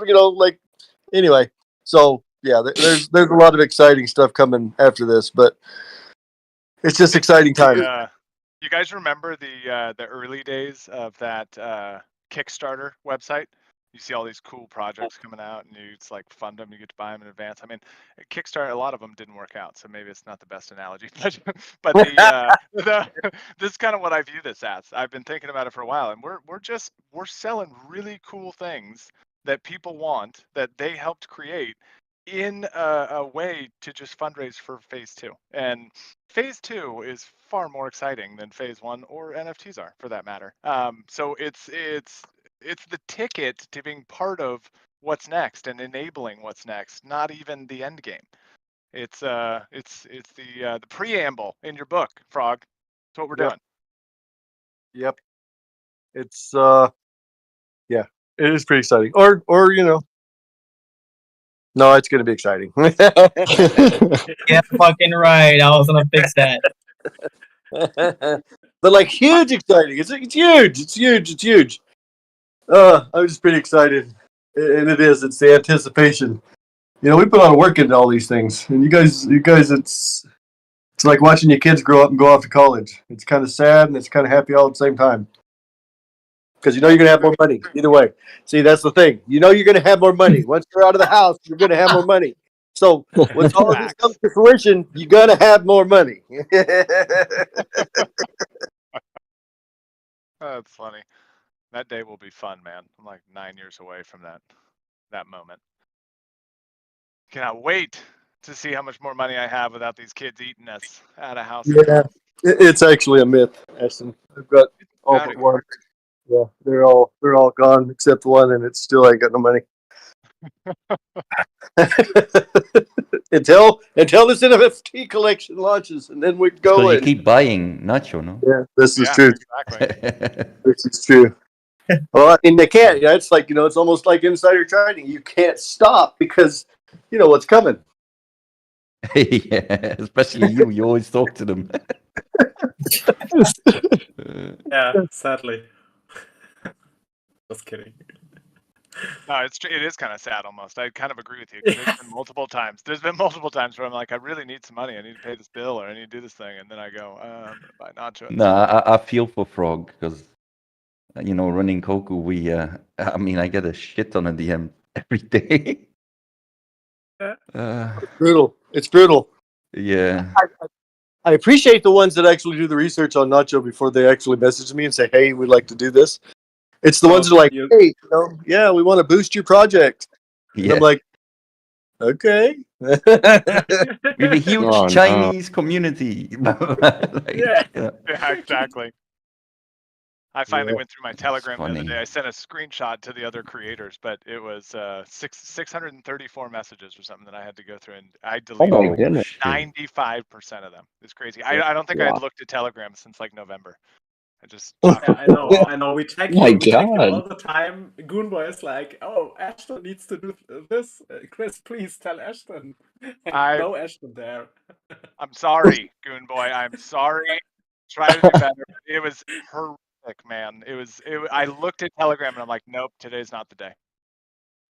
anyway. So yeah, there's a lot of exciting stuff coming after this, but it's just exciting times. You guys remember the early days of that Kickstarter website? You see all these cool projects coming out, and it's like fund them. You get to buy them in advance. I mean, Kickstarter, a lot of them didn't work out, so maybe it's not the best analogy. But this is kind of what I view this as. I've been thinking about it for a while, and we're selling really cool things that people want that they helped create in a way to just fundraise for phase 2. And phase 2 is far more exciting than phase 1 or NFTs are, for that matter. So it's the ticket to being part of what's next and enabling what's next, not even the end game. It's the preamble in your book, Frog. That's what we're doing. Yep. It's yeah, it is pretty exciting. Or no, it's going to be exciting. Yeah, fucking right. I was gonna fix that. But like huge exciting. It's huge. It's huge. It's huge. I'm just pretty excited, and it is. It's the anticipation. We put a lot of work into all these things, and you guys, it's like watching your kids grow up and go off to college. It's kind of sad and it's kind of happy all at the same time. because you know you're going to have more money either way. See, that's the thing. You know you're going to have more money. Once you're out of the house, you're going to have more money. So once all of this comes to fruition, you're going to have more money. That's funny. That day will be fun, man. I'm like 9 years away from that moment. Cannot wait to see how much more money I have without these kids eating us out of house. Yeah, it's actually a myth, Ashton. I've got all but one. Yeah, they're all gone except one, and it's still ain't got no money. until this NFT collection launches, and then we go. So you keep buying Nacho, no? Yeah, this is Yeah, true. exactly. This is true. Well, I mean, they can't. Yeah, it's like it's almost like insider trading. You can't stop because you know what's coming. Yeah, especially you. You always talk to them. Yeah, sadly. Just kidding. No, it is kind of sad almost. I kind of agree with you because there's been multiple times. There's been multiple times where I'm like, I really need some money. I need to pay this bill or I need to do this thing, and then I go, I'm gonna buy Nacho. No, I feel for Frog because running Koku, I mean, I get a shit ton of DM every day. Brutal. It's brutal. Yeah. I appreciate the ones that actually do the research on Nacho before they actually message me and say, "Hey, we'd like to do this." It's the ones that are like, "Hey, yeah, we want to boost your project," and I'm like, "Okay." We have a huge Chinese community. Yeah, exactly. I finally went through my Telegram the other day. I sent a screenshot to the other creators, but it was 634 messages or something that I had to go through, and I deleted 95% of them. It's crazy. I don't think I had looked at Telegram since like November. I just I know. We tag you all the time. Goonboy is like, "Oh, Ashton needs to do this. Chris, please tell Ashton." No Ashton there. I'm sorry, Goonboy. I'm sorry. Try to do better. It was horrific, man. I looked at Telegram and I'm like, nope, today's not the day.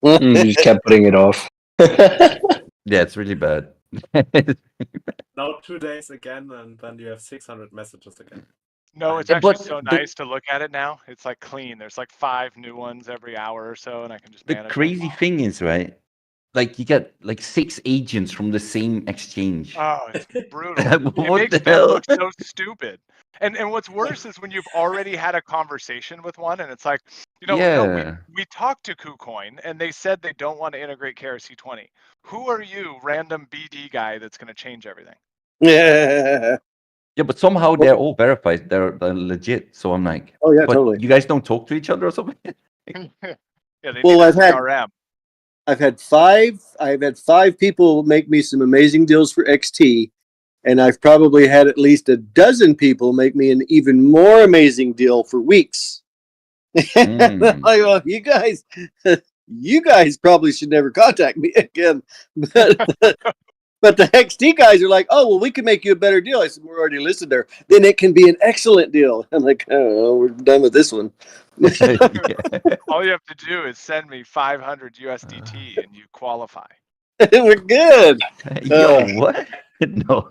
You just kept putting it off. Yeah, it's really bad. Now 2 days again, and then you have 600 messages again. No, it's actually so nice to look at it now. It's like clean. There's like 5 new ones every hour or so, and I can just manage. The crazy thing is, right? Like you get like 6 agents from the same exchange. Oh, it's brutal. What it makes the hell? them look so stupid. And what's worse is when you've already had a conversation with one, and it's like, no, we talked to KuCoin, and they said they don't want to integrate KRC20. Who are you, random BD guy, that's going to change everything? Yeah. Yeah, but somehow they're all verified. They're legit. So I'm like, oh yeah, but totally. You guys don't talk to each other or something? Yeah, they need a CRM. I've had 5 people make me some amazing deals for XT, and I've probably had at least a dozen people make me an even more amazing deal for weeks. Like, well, you guys probably should never contact me again. But the XT guys are like, "Oh, well, we can make you a better deal." I said, "We're already listed there. Then it can be an excellent deal." I'm like, "Oh, we're done with this one." All you have to do is send me 500 USDT and you qualify. We're good. Yo, what? No.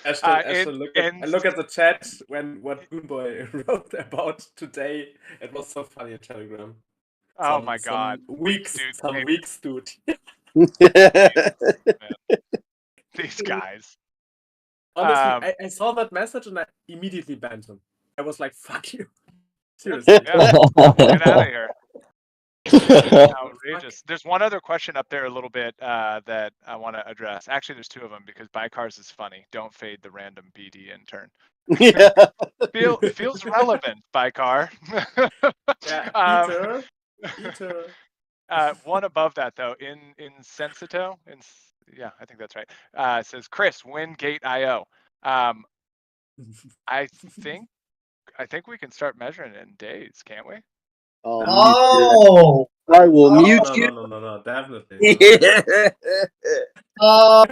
Ashton, look at the chat when what Goonboy wrote about today. It was so funny in Telegram. Oh my god. Weeks, dude. These guys. Honestly, I saw that message and I immediately banned him. I was like, "Fuck you." Seriously. Get out of here. Outrageous. There's one other question up there a little bit that I want to address. Actually, there's 2 of them because Bicars is funny. Don't fade the random BD intern. Yeah. Feels relevant, Bicar. Yeah, Eater. One above that though, in Sensito, yeah, I think that's right. It says Chris, win Gate.io. I think we can start measuring it in days, can't we? Oh, I will mute you. No, definitely. Yeah. Oh,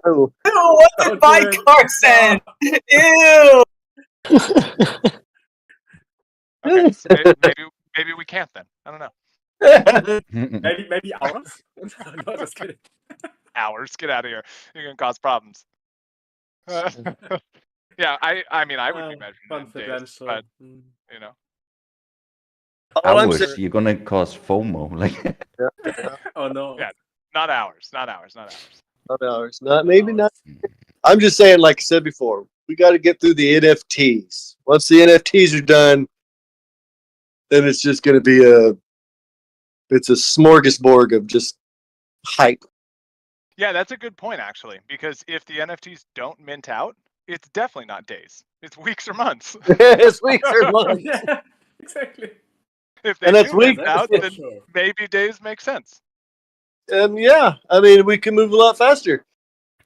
what did Bicar send? Ew. Okay, so maybe we can't then. I don't know. maybe hours? No, just kidding. Hours? Get out of here. You're gonna cause problems. Yeah, I mean, I would be measuring in days, but All I'm Hours. saying, You're gonna cause FOMO. Like, Oh no. Yeah. Not hours. Not hours. Not hours. not hours, not maybe not. Hours. I'm just saying, like I said before, we got to get through the NFTs. Once the NFTs are done, then it's just going to be it's a smorgasbord of just hype. Yeah, that's a good point actually, because if the NFTs don't mint out, it's definitely not days. It's weeks or months. It's weeks or months, Yeah, exactly. If they and it's do mint weeks. That is out, for then sure. maybe days make sense. And yeah, I mean, we can move a lot faster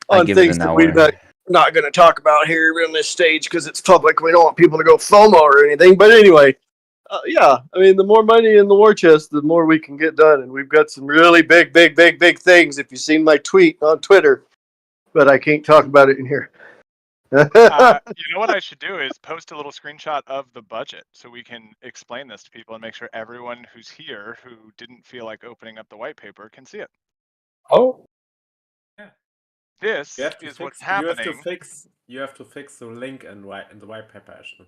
I on give it things an that we're hour. not going to talk about here on this stage because it's public. We don't want people to go FOMO or anything. But anyway, yeah, I mean, the more money in the war chest, the more we can get done. And we've got some really big things. If you've seen my tweet on Twitter, but I can't talk about it in here. You know what I should do is post a little screenshot of the budget so we can explain this to people and make sure everyone who's here who didn't feel like opening up the white paper can see it. Oh, This You have to is what's fix. You have to happening. fix. You have to fix the link in the white paper, Ashton.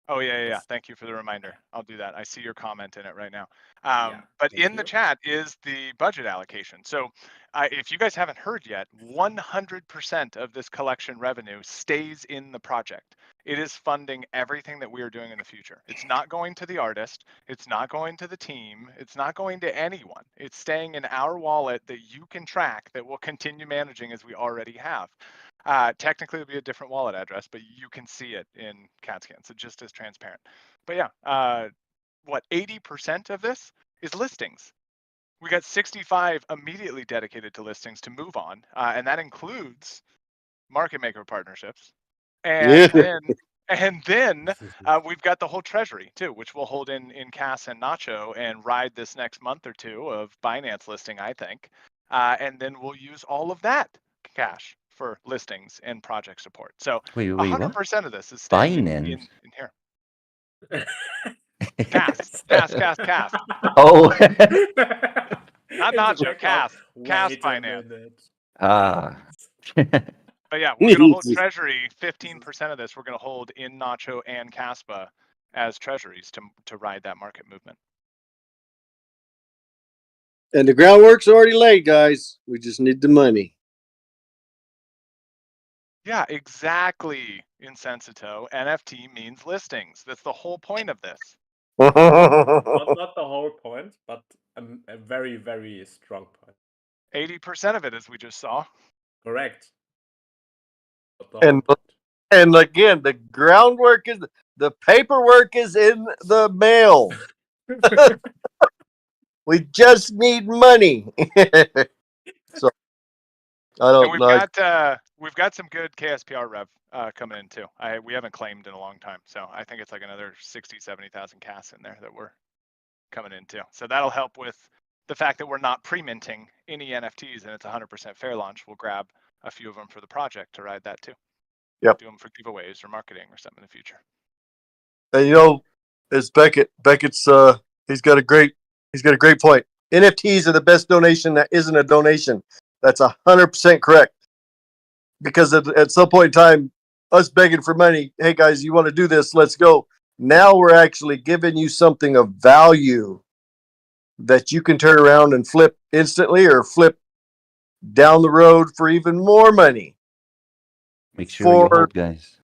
Oh yeah. Yes. Thank you for the reminder. I'll do that. I see your comment in it right now. Yeah, But thank in the you. chat is the budget allocation. So if you guys haven't heard yet, 100% of this collection revenue stays in the project. It is funding everything that we are doing in the future. It's not going to the artist. It's not going to the team. It's not going to anyone. It's staying in our wallet that you can track, that we'll continue managing as we already have. Technically, it'll be a different wallet address, but you can see it in CAT-scan, so just as transparent. But yeah, 80% of this is listings. We got 65 immediately dedicated to listings to move on, and that includes market maker partnerships. And Yeah. then we've got the whole treasury too, which we'll hold in Cass and Nacho and ride this next month or two of Binance listing, I think. And then we'll use all of that cash for listings and project support. So Wait, what? 100% of this is staying in Binance? here. Cass. Oh. Not In the Nacho, background, Cass wait a Finance. minute. Ah. But yeah, we're gonna hold treasury. 15% of this we're gonna hold in Nacho and Caspa as treasuries to ride that market movement. And the groundwork's already laid, guys. We just need the money. Yeah, exactly. Insensito. NFT means listings. That's the whole point of this. Not the whole point, but a very, very strong point. 80% of it, as we just saw. Correct. Not the whole And point. and again, the groundwork is the paperwork is in the mail. We just need money. So I And don't know. we've got some good KSPR rev coming in too. We haven't claimed in a long time, so I think it's like another 60,000-70,000 CAS in there that we're coming into. So that'll help with the fact that we're not pre-minting any NFTs and it's 100% fair launch. We'll grab a few of them for the project to ride that too. Yep. Do them for giveaways or marketing or something in the future. And you know, it's Beckett. Beckett's he's got a great point. NFTs are the best donation that isn't a donation. That's 100% correct. Because at some point in time, us begging for money, hey guys, you want to do this? Let's go. Now we're actually giving you something of value that you can turn around and flip instantly or flip down the road for even more money. Make sure you hold, guys.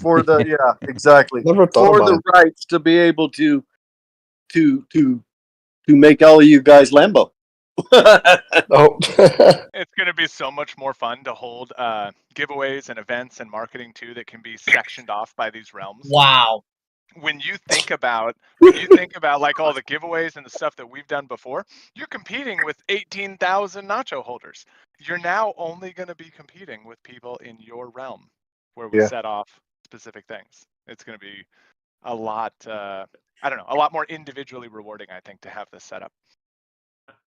For the yeah, exactly. Never thought For about the it. rights to be able to make all of you guys Lambo. Oh, It's going to be so much more fun to hold giveaways and events and marketing too that can be sectioned off by these realms. Wow. When you think about like all the giveaways and the stuff that we've done before, you're competing with 18,000 Nacho holders. You're now only going to be competing with people in your realm where we set off specific things. It's going to be a lot I don't know, a lot more individually rewarding, I think, to have this set up.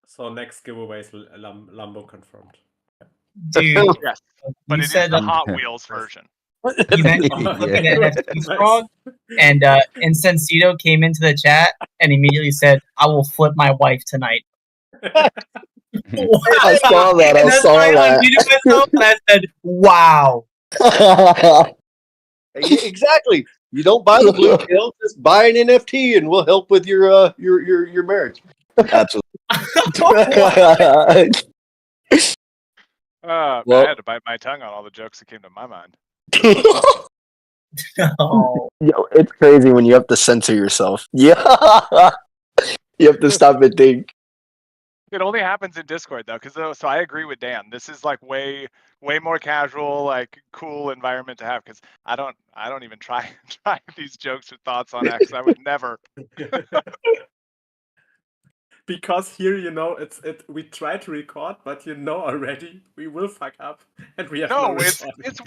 So next giveaway is Lambo confirmed. Dude, Yes, but you it is said the Hot Wheels version. you mentioned Oh, flipping yeah. an NFT nice. frog, and Incensito came into the chat and immediately said, "I will flip my wife tonight." I saw that. And I that's saw why I that. unmuted myself and I said, "Wow." Exactly. You don't buy the blue pill, just buy an NFT, and we'll help with your marriage. Absolutely. I Well- had to bite my tongue on all the jokes that came to my mind. Oh, Yo, it's crazy when you have to censor yourself. Yeah. You have to stop and think. It only happens in Discord though, because so I agree with Dan. This is like way more casual, like cool environment to have. Because I don't even try these jokes or thoughts on X. I would never. Because here, we try to record, but already we will fuck up, and we have No, record. it's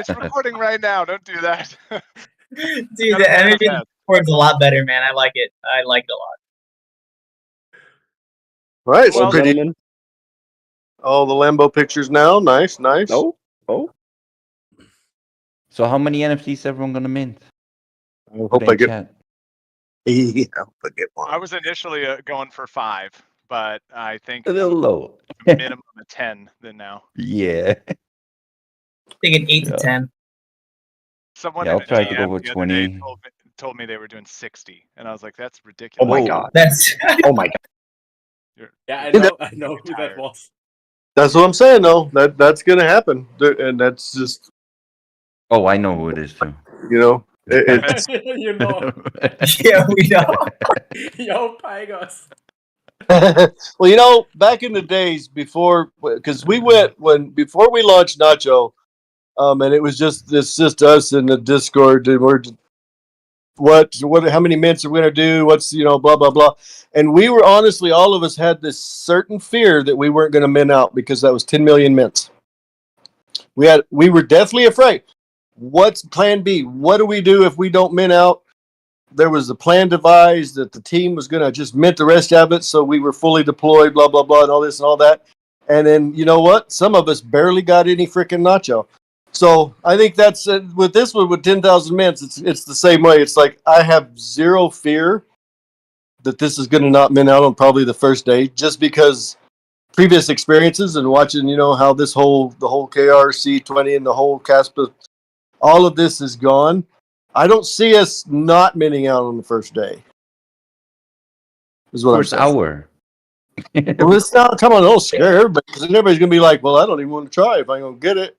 recording right now. Don't do that. dude, Gotta the energy manifest. towards a lot better, man. I like it. I like it a lot. All right, Well, so pretty. Gentlemen. All the Lambo pictures now. Nice. Oh. So how many NFTs everyone gonna mint? I hope I get. Chat. Yeah, I hope I get I one. was initially going for 5, but I think A little low. a minimum of 10 then now. Yeah. Thinking 8 to Yeah. 10. Someone Yeah, in I'll a try to DM go for the other day 20. told me they were doing 60, and I was like, that's Oh ridiculous. my Whoa. god. That's Oh my god. Yeah, I Yeah. know who that Tired. was. That's what I'm saying, though. That's gonna happen, and that's just Oh, I know who it is too. it's You know, yeah, we know. yo, Pygos. well, back in the days before, because we went before we launched Nacho, and it was just us in the Discord, and we're how many mints are we gonna do? What's blah blah blah, and we were honestly, all of us had this certain fear that we weren't gonna mint out because that was 10 million mints. We were deathly afraid. What's plan B? What do we do if we don't mint out? There was a plan devised that the team was going to just mint the rest of it, so we were fully deployed, blah, blah, blah, and all this and all that. And then, you know what? Some of us barely got any freaking Nacho. So I think that's with this one, with 10,000 mints, it's the same way. It's like I have zero fear that this is going to not mint out on probably the first day, just because previous experiences and watching, how the whole KRC20 and the whole Caspa, all of this is gone. I don't see us not minting out on the first day. Is what First I'm saying. hour. Well, it's not come on, don't scare everybody, because everybody's gonna be like, "Well, I don't even want to try if I don't get it."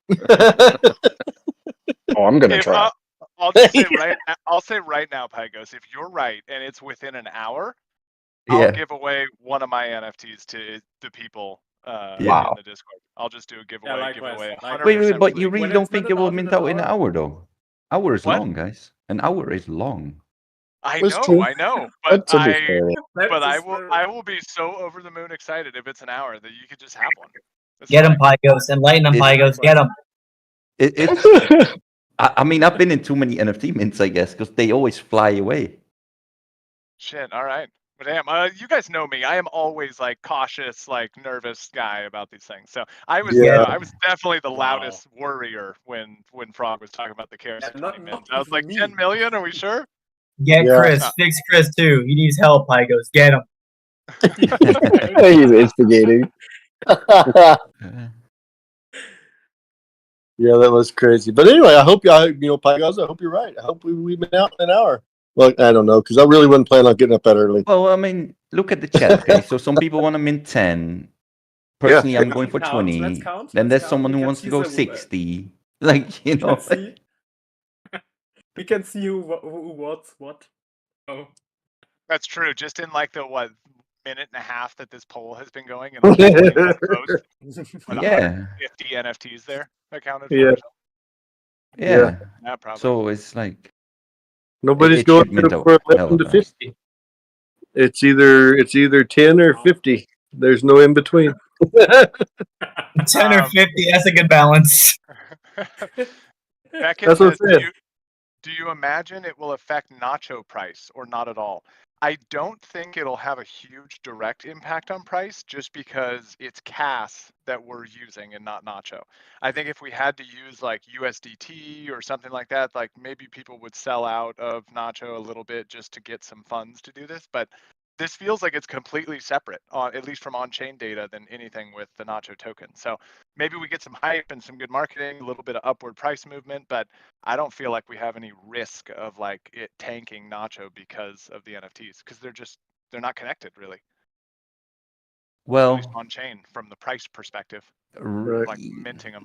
Oh, I'm gonna If try. I'll just say I'll say right now, Pygos, if you're right and it's within an hour, I'll Yeah. give away one of my NFTs to the people in Wow. the Discord. I'll just do a giveaway. Yeah, Give likewise, away likewise. 100%. Wait, but free. you really When don't it's think minted it will out in mint an out in an hour? hour though? Hour is What? long, guys. An hour is long. I That's know, true. I know, but That's a bit fair. I will be so over the moon excited if it's an hour that you could just have one. That's Get him, fine. Pygos. Enlighten him, It's- Pygos. Get him. It's. I mean, I've been in too many NFT mints, I guess, because they always fly away. Shit. All right. But damn, you guys know me. I am always like cautious, like nervous guy about these things. So I was, Yeah. I was definitely the Wow. loudest worrier when Frog was talking about the KRC Yeah, 20 not minutes. I was even like, me. 10 million? Are we sure? Get Yeah. Chris. Fix Chris too. He needs help, Pygos. Get him. He's instigating. Yeah, that was crazy. But anyway, I hope Pygos, I hope you're right. I hope we've been out in an hour. Well, I don't know, because I really wasn't planning on getting up that early. Well, I mean, look at the chat, okay? So some people want to mint 10. Personally, I'm going for Let's 20. count, Then let's there's count. someone We who can wants to see go the- 60. Like, you We know. can see. We can see who what's what. Oh. That's true. Just in like the minute and a half that this poll has been going, and like 20 posts, what, Yeah. 150 NFTs there accounted for. Yeah. Yeah. Yeah, probably. So it's like Nobody's it going should mint out for hella 11 to fast. 50. It's either 10 or 50. There's no in between. 10 or 50. That's a good balance. Beckett That's what says, I'm saying. do you imagine it will affect Nacho price or not at all? I don't think it'll have a huge direct impact on price just because it's CAS that we're using and not Nacho. I think if we had to use like USDT or something like that, like maybe people would sell out of Nacho a little bit just to get some funds to do this. But this feels like it's completely separate, at least from on-chain data, than anything with the Nacho token. So maybe we get some hype and some good marketing, a little bit of upward price movement, but I don't feel like we have any risk of like it tanking Nacho because of the NFTs, because they're not connected really, at least Well, on-chain from the price perspective, r- like minting them.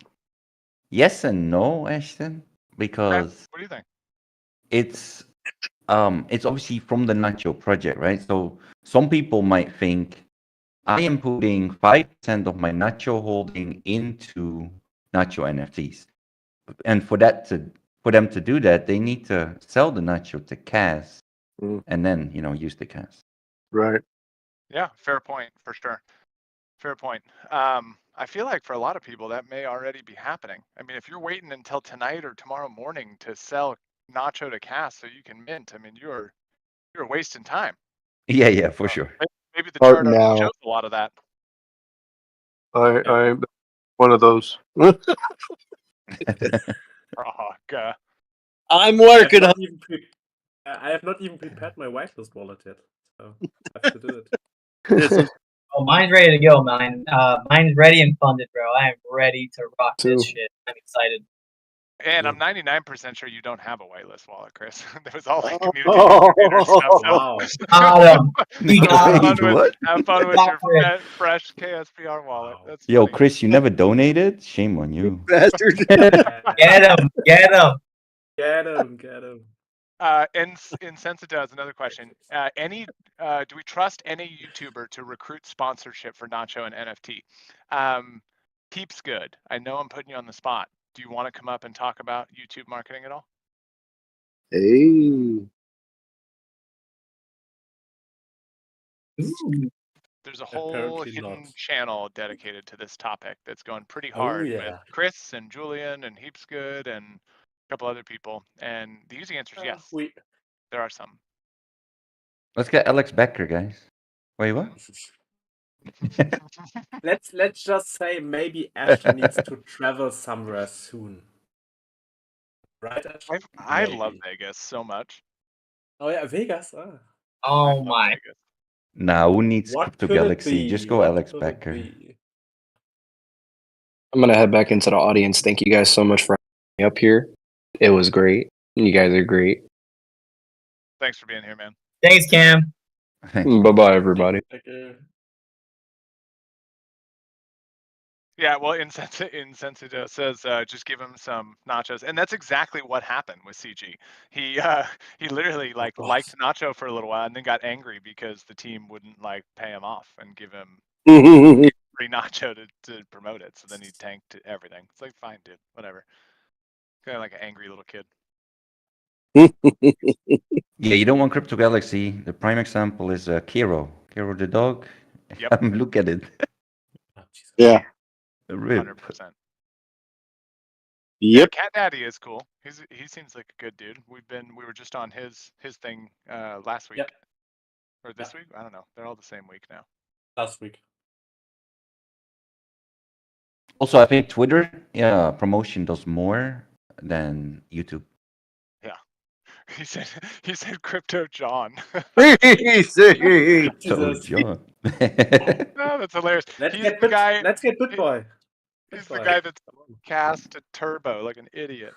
yes and no, Ashton, because What do you think? it's obviously from the Nacho project, right? So some people might think I am putting 5% of my Nacho holding into Nacho NFTs. And for them to do that, they need to sell the Nacho to Cas and then, use the Cas. Right. Yeah, fair point for sure. Fair point. I feel like for a lot of people that may already be happening. I mean, if you're waiting until tonight or tomorrow morning to sell Nacho to Cas so you can mint, I mean, you're wasting time. Yeah, for sure. Maybe the Start chart already now. shows a lot of that. I'm one of those. I'm working on I have not even prepared my whitelist wallet yet, so I have to do it. this. Oh, mine's ready to go, man. Mine's ready and funded, bro. I am ready to rock Too. this shit. I'm excited. And I'm 99% sure you don't have a whitelist wallet, Chris. That was all like community Oh. creator stuff. So Wow. Got him. He got Wait, him. what? have fun with your Got fresh KSPR wallet. Wow. That's Yo, funny. Chris, you never donated? Shame on you. Bastard. Get him. Get him. Get him. Insensita has another question. Do we trust any YouTuber to recruit sponsorship for Nacho and NFT? Peep's good. I know I'm putting you on the spot. Do you want to come up and talk about YouTube marketing at all? Hey. Ooh. There's a whole Apparently hidden not. channel dedicated to this topic that's going pretty Oh, hard yeah. with Chris and Julian and Heaps Good and a couple other people. And the easy answer is yes. There are some. Let's get Alex Becker, guys. Wait, what? Let's just say maybe Ashton needs to travel somewhere soon. Right, Ashton? I love Maybe. Vegas so much. Oh yeah, Vegas. I Oh love my. Vegas. Nah, who needs What Crypto could it Galaxy? be? Just go What Alex could it Becker. be? I'm gonna head back into the audience. Thank you guys so much for having me up here. It was great. You guys are great. Thanks for being here, man. Thanks, Cam. Bye bye, everybody. Okay. Yeah, well, Insensito says just give him some nachos, and that's exactly what happened with CG. He literally liked Nacho for a little while, and then got angry because the team wouldn't like pay him off and give him free Nacho to promote it. So then he tanked everything. It's like, fine, dude, whatever. Kind of like an angry little kid. Yeah, you don't want Crypto Galaxy. The prime example is Kiro. Kiro the dog. Yep. Look at it. Oh, Jesus. Yeah. Rip. 100%. Yep. Cat Daddy is cool. He seems like a good dude. We were just on his thing last week. Yep. Or this week? I don't know. They're all the same week now. Last week. Also, I think Twitter, promotion does more than YouTube. Yeah. He said Crypto John. Easy. So, Jesus. John. Oh, that's hilarious. Let's He's get the guy. Let's get Good Boy. He's the guy that's cast to turbo like an idiot.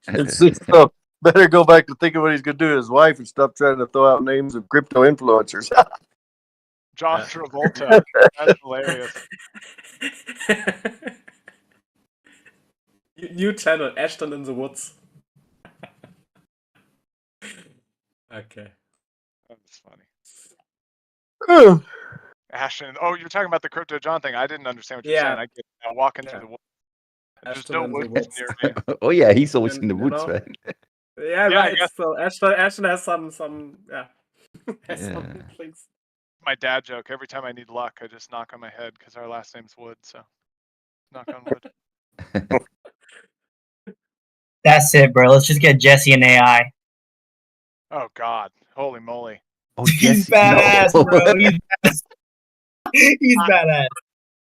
It's just, so better go back to thinking what he's gonna do to his wife and stop trying to throw out names of crypto influencers. John Travolta. That's hilarious. New channel, Ashton in the Woods. Okay. That's funny. Ashton. Oh, you're talking about the Crypto John thing. I didn't understand what you're saying. I get walking through the woods. There's Ashton no in the woods Woods. near me. Oh yeah, he's always And, in the you woods, know, right? Yeah, Yeah, I right. guess. So Ashton has some has Yeah. some things. My dad joke. Every time I need luck, I just knock on my head because our last name's Wood. So knock on wood. That's it, bro. Let's just get Jesse and AI. Oh God. Holy moly. Oh, He's Jesse, badass, no. bro. He's badass.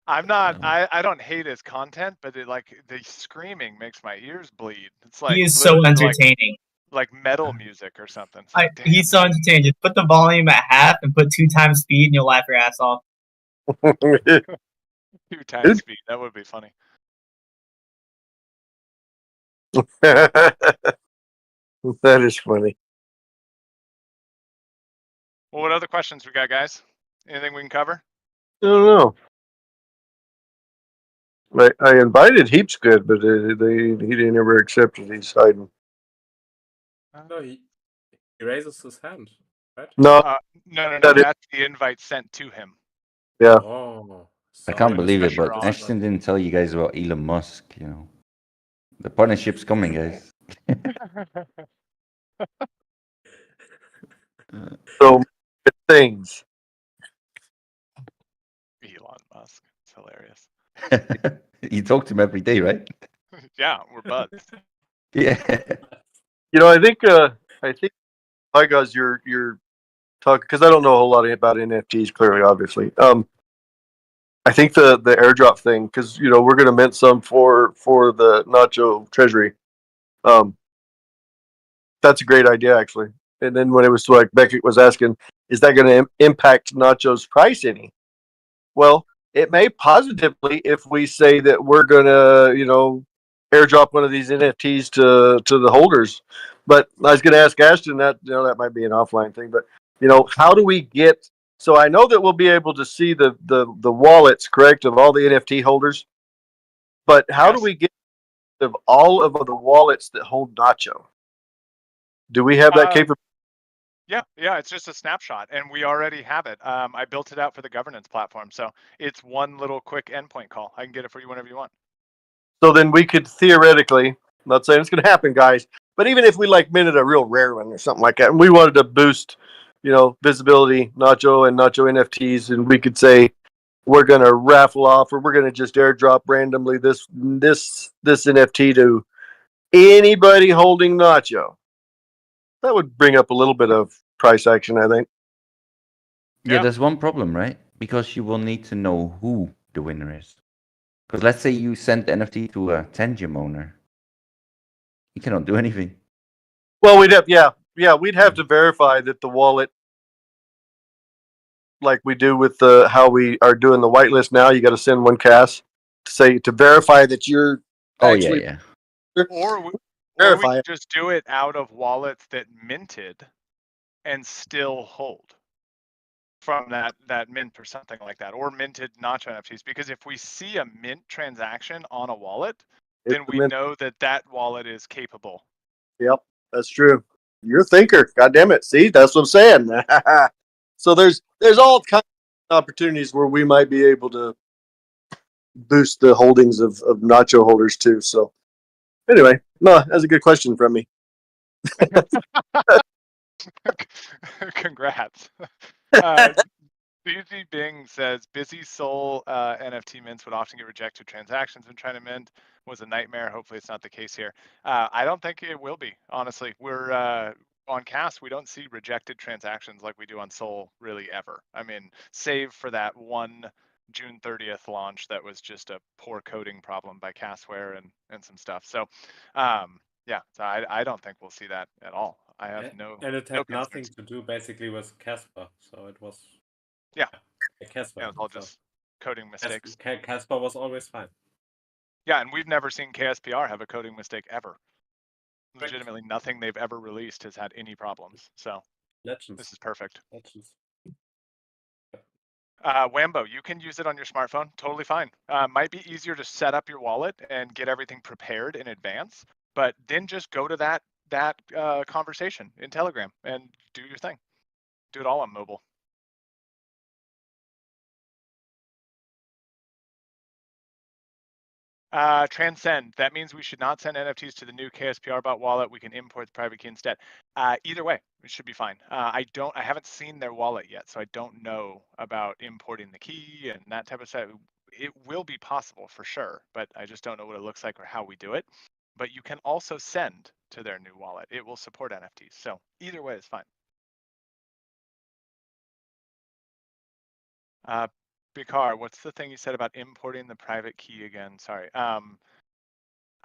I'm not. No. I don't hate his content, but the screaming makes my ears bleed. It's like He is so literally, like, entertaining. like metal music or something. It's like, damn. He's so entertaining. Just put the volume at half and put 2 times speed, and you'll laugh your ass off. 2 times speed. That would be funny. That is funny. Well, what other questions we got, guys? Anything we can cover? I don't know. I invited Heaps Good, but he didn't ever accept it. He's hiding. No, he raises his hand, right? No, No. That is- That's the invite sent to him. yeah. Oh, I can't believe it, pressure but on. Ashton didn't tell you guys about Elon Musk. You know, the partnership's coming, guys. So things. Elon Musk. It's hilarious. You talk to him every day, right? Yeah, we're buds. Yeah. You know, I think hi guys, you're talking because I don't know a whole lot about NFTs. Clearly, obviously, I think the airdrop thing, because you know we're going to mint some for the Nacho treasury. That's a great idea, actually. And then when it was like Beckett was asking, is that going to impact Nacho's price any? Well, it may positively if we say that we're going to, you know, airdrop one of these NFTs to the holders. But I was going to ask Ashton that, you know, that might be an offline thing. But you know, how do we get? So I know that we'll be able to see the wallets, correct, of all the NFT holders. But how do Yes. we get of all of the wallets that hold Nacho? Do we have that capability? Yeah, it's just a snapshot, and we already have it. I built it out for the governance platform, so it's one little quick endpoint call. I can get it for you whenever you want. So then we could theoretically, I'm not saying it's going to happen, guys, but even if we like minted a real rare one or something like that, and we wanted to boost, you know, visibility, Nacho and Nacho NFTs, and we could say we're going to raffle off or we're going to just airdrop randomly this NFT to anybody holding Nacho. That would bring up a little bit of price action, I think. Yeah, Yeah. there's one problem, right? Because you will need to know who the winner is. Because let's say you send the NFT to a Tenjim owner. You cannot do anything. Well, we'd have to verify that the wallet, like we do with the how we are doing the whitelist now. You got to send one CAS to say to verify that you're Oh actually yeah. Or we verify it. just do it out of wallets that minted and still hold from that mint or something like that, or minted Nacho NFTs. Because if we see a mint transaction on a wallet, then we know that wallet is capable. Yep, that's true. You're a thinker. God damn it. See, that's what I'm saying. So there's all kinds of opportunities where we might be able to boost the holdings of Nacho holders too. So anyway, no, that's a good question from me. Congrats. BZ Bing says busy soul NFT mints would often get rejected transactions when trying to mint was a nightmare. Hopefully it's not the case here. I don't think it will be, honestly. We're on Cast, we don't see rejected transactions like we do on Soul really ever. I mean, save for that one June 30th launch that was just a poor coding problem by Castware and some stuff. So yeah, so I don't think we'll see that at all. I have no And it no had nothing concerns. to do basically with Casper, so it was Yeah. Casper. Yeah, it's all just coding mistakes. Casper was always fine. Yeah, and we've never seen KSPR have a coding mistake ever. Legitimately, nothing they've ever released has had any problems. So Legends. this is perfect. Legends. Wambo, you can use it on your smartphone. Totally fine. Might be easier to set up your wallet and get everything prepared in advance, but then just go to that conversation in Telegram and do your thing. Do it all on mobile. Transcend. That means we should not send NFTs to the new KSPR bot wallet. We can import the private key instead. Either way, it should be fine. I haven't seen their wallet yet, so I don't know about importing the key and that type of stuff. It will be possible for sure, but I just don't know what it looks like or how we do it. But you can also send to their new wallet. It will support NFTs. So either way is fine. Bikar, what's the thing you said about importing the private key again? Sorry.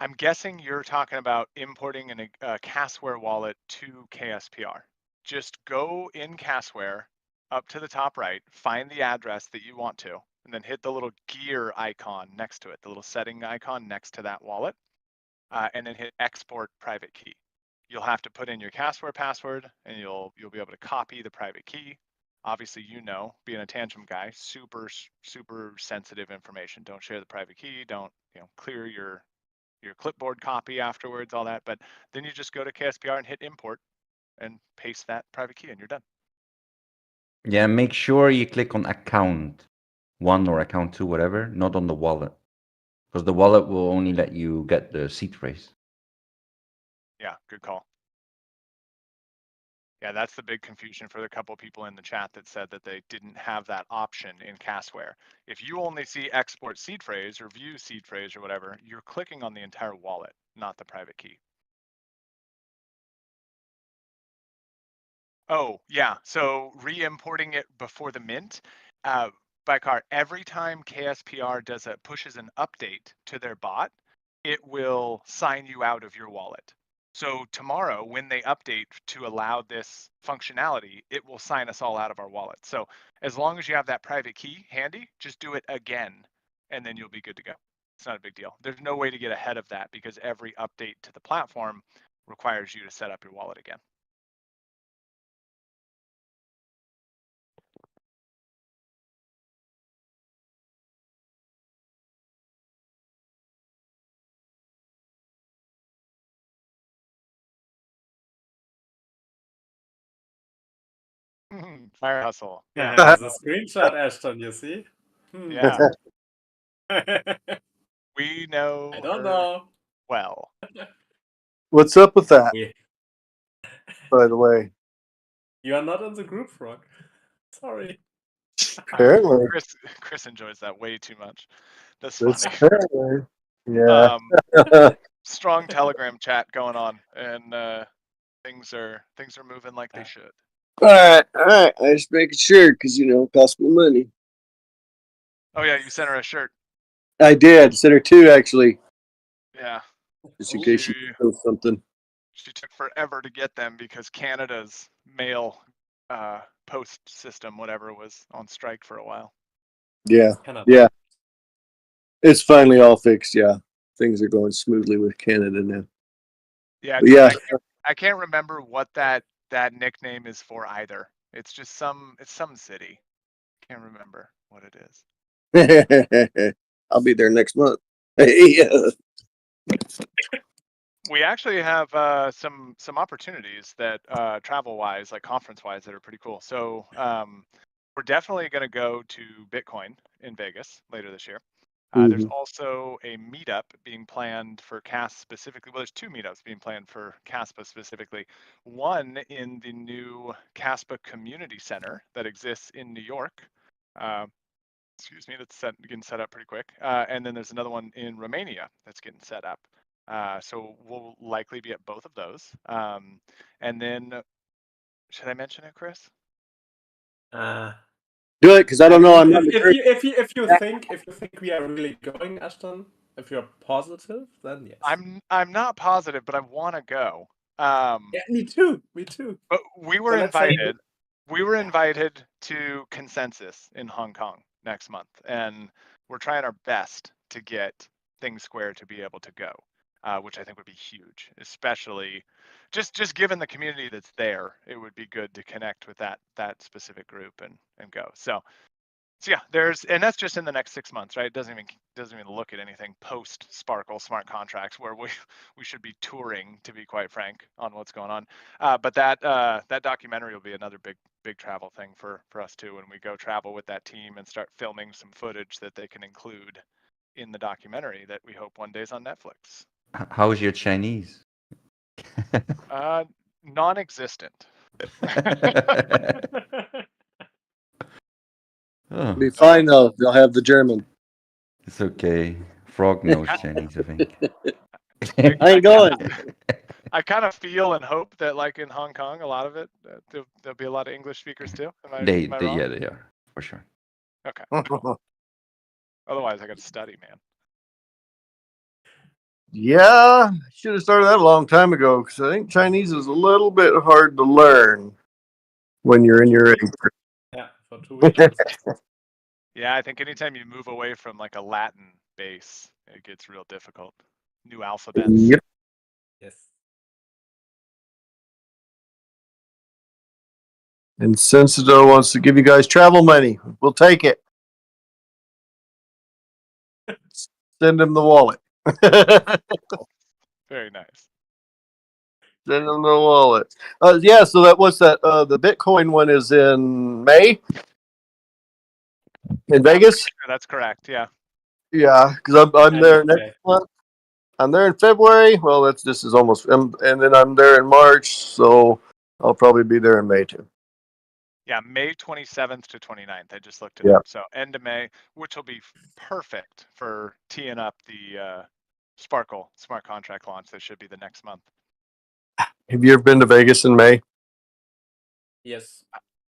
I'm guessing you're talking about importing a Casware wallet to KSPR. Just go in Casware, up to the top right, find the address that you want to, and then hit the little gear icon next to it, the little setting icon next to that wallet, and then hit export private key. You'll have to put in your Casware password, and you'll be able to copy the private key. Obviously, being a Tantrum guy, super sensitive information. Don't share the private key. Don't clear your clipboard copy afterwards, all that. But then you just go to KSPR and hit import and paste that private key, and you're done. Yeah, make sure you click on account 1 or account 2, whatever, not on the wallet, because the wallet will only let you get the seed phrase. Yeah, good call. Yeah, that's the big confusion for the couple people in the chat that said that they didn't have that option in Casware. If you only see export seed phrase or view seed phrase or whatever, you're clicking on the entire wallet, not the private key. Oh, yeah. So re-importing it before the mint, Bykar, every time KSPR pushes an update to their bot, it will sign you out of your wallet. So tomorrow, when they update to allow this functionality, it will sign us all out of our wallet. So as long as you have that private key handy, just do it again, and then you'll be good to go. It's not a big deal. There's no way to get ahead of that because every update to the platform requires you to set up your wallet again. Fire hustle. Yeah. There's a screenshot, Ashton, you see? Yeah. We know I don't her know. well. What's up with that, Yeah. by the way? You are not in the group, Frog. Sorry. Apparently. Chris enjoys that way too much. That's That's funny. apparently. Yeah. Strong Telegram chat going on, and things are moving like they should. All right. I just making sure because it costs me money. Oh yeah, you sent her a shirt. I did. Sent her 2 actually, Yeah. just in case she She knows something. took forever to get them because Canada's mail post system, whatever, was on strike for a while. Yeah. Canada. Yeah. It's finally all fixed. Yeah, things are going smoothly with Canada now. Yeah, But dude, yeah. I can't remember what that nickname is for either. It's just some city. Can't remember what it is. I'll be there next month. Yeah. We actually have some opportunities that travel wise, like conference wise, that are pretty cool. So we're definitely going to go to Bitcoin in Vegas later this year. There's also a meetup being planned for CAS specifically. Well, there's 2 meetups being planned for CASPA specifically. One in the new CASPA Community Center that exists in New York. Excuse me, that's getting set up pretty quick. And then there's another one in Romania that's getting set up. So we'll likely be at both of those. And then, should I mention it, Chris? Do it because I don't know. I'm not. If you think we are really going, Ashton, if you're positive, then yes. I'm not positive, but I want to go. Yeah, me too. But we were invited. We were invited to Consensus in Hong Kong next month, and we're trying our best to get Things Square to be able to go, which I think would be huge, especially just given the community that's there. It would be good to connect with that specific group and go. So yeah, and that's just in the next 6 months, right? It doesn't even look at anything post Sparkle smart contracts where we should be touring, to be quite frank, on what's going on. But that documentary will be another big travel thing for us too, when we go travel with that team and start filming some footage that they can include in the documentary that we hope one day is on Netflix. How is your Chinese? Non-existent. Oh, Be fine though. They'll have the German. it's okay. Frog knows Chinese, I think. I ain't going. I kind of feel and hope that, like in Hong Kong, a lot of it there'll be a lot of English speakers too. Am I wrong? Yeah, they are for sure. Okay. Otherwise, I got to study, man. Yeah, I should have started that a long time ago because I think Chinese is a little bit hard to learn when you're in your age. Yeah, for 2 weeks. Yeah, I think anytime you move away from like a Latin base, it gets real difficult. New alphabets. Yep. Yes. And Sensido wants to give you guys travel money. We'll take it. Send him the wallet. Very nice. Send him the wallet. Yeah, so that what's that? The Bitcoin one is in May in Vegas. Sure, that's correct. Yeah. Yeah, because I'm And there okay. next month. I'm there in February. Well, this is almost, and then I'm there in March. So I'll probably be there in May too. Yeah, May 27th to 29th. I just looked it Yeah. up. So end of May, which will be perfect for teeing up the Sparkle smart contract launch. That should be the next month. Have you ever been to Vegas in May? Yes.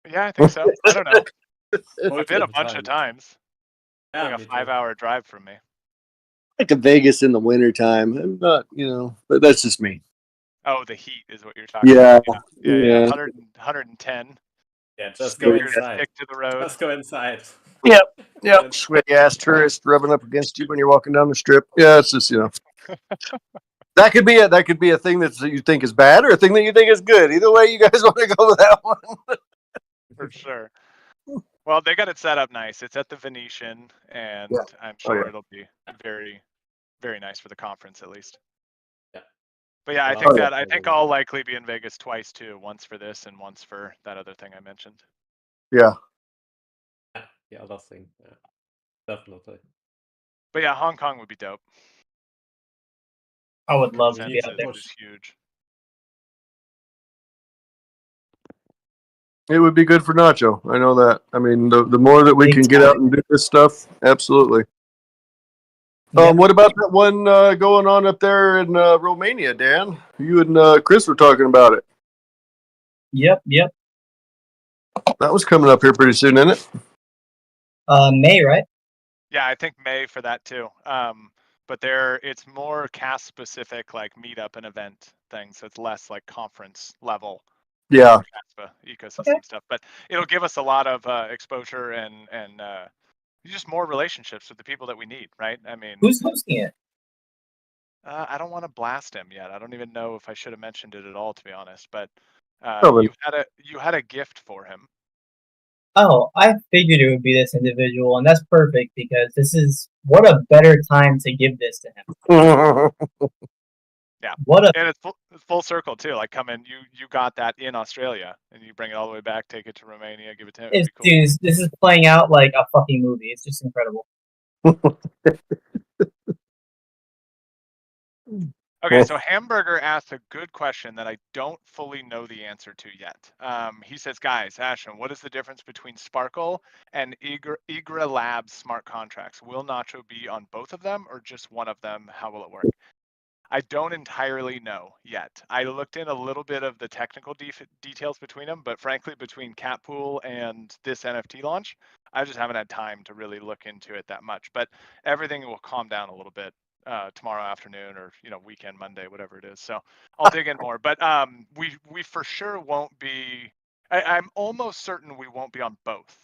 Yeah, I think so. I don't know. I've been a Multiple bunch of times. times. Yeah, Like a me too. 5-hour drive from me. Like to Vegas in the wintertime. I'm not, but that's just me. Oh, the heat is what you're talking Yeah. about. Yeah. 110. Yeah, just go Speakers inside. stick to the road. Just go inside. Yep. Sweaty ass tourist rubbing up against you when you're walking down the strip. Yeah, it's just that could be a thing that you think is bad or a thing that you think is good. Either way, you guys want to go with that one. For sure. Well, they got it set up nice. It's at the Venetian, and Yeah. I'm Oh, sure yeah. it'll be very, very nice for the conference at least. Yeah. But yeah, I Well, think yeah. I'll likely be in Vegas twice too. Once for this and once for that other thing I mentioned. Yeah. Yeah, the other thing. Yeah. Definitely. But yeah, Hong Kong would be dope. I would love to be Consensus out there. is huge. It would be good for Nacho. I know that. I mean, the more that we Big can get time. out and do this stuff, absolutely. Yep. What about that one going on up there in Romania, Dan? You and Chris were talking about it. Yep. That was coming up here pretty soon, isn't it? May, right? Yeah, I think May for that too. But it's more cast specific, like meetup and event thing. So it's less like conference level. Yeah. Caspa ecosystem stuff. But it'll give us a lot of exposure and just more relationships with the people that we need, right? I mean, Who's hosting it? I don't want to blast him yet. I don't even know if I should have mentioned it at all, to be honest. But Probably. you had a gift for him. Oh, I figured it would be this individual, and that's perfect because what a better time to give this to him. Yeah. What a And it's full circle too. Like come in, you got that in Australia, and you bring it all the way back, take it to Romania, give it to him. It'd be cool. dude, this is playing out like a fucking movie. It's just incredible. Okay, so Hamburger asked a good question that I don't fully know the answer to yet. He says, guys, Ashton, what is the difference between Sparkle and Igra Labs smart contracts? Will Nacho be on both of them or just one of them? How will it work? I don't entirely know yet. I looked in a little bit of the technical details between them, but frankly, between Catpool and this NFT launch, I just haven't had time to really look into it that much. But everything will calm down a little bit tomorrow afternoon or weekend, Monday, whatever it is. So I'll dig in more. But we for sure won't be. I'm almost certain we won't be on both.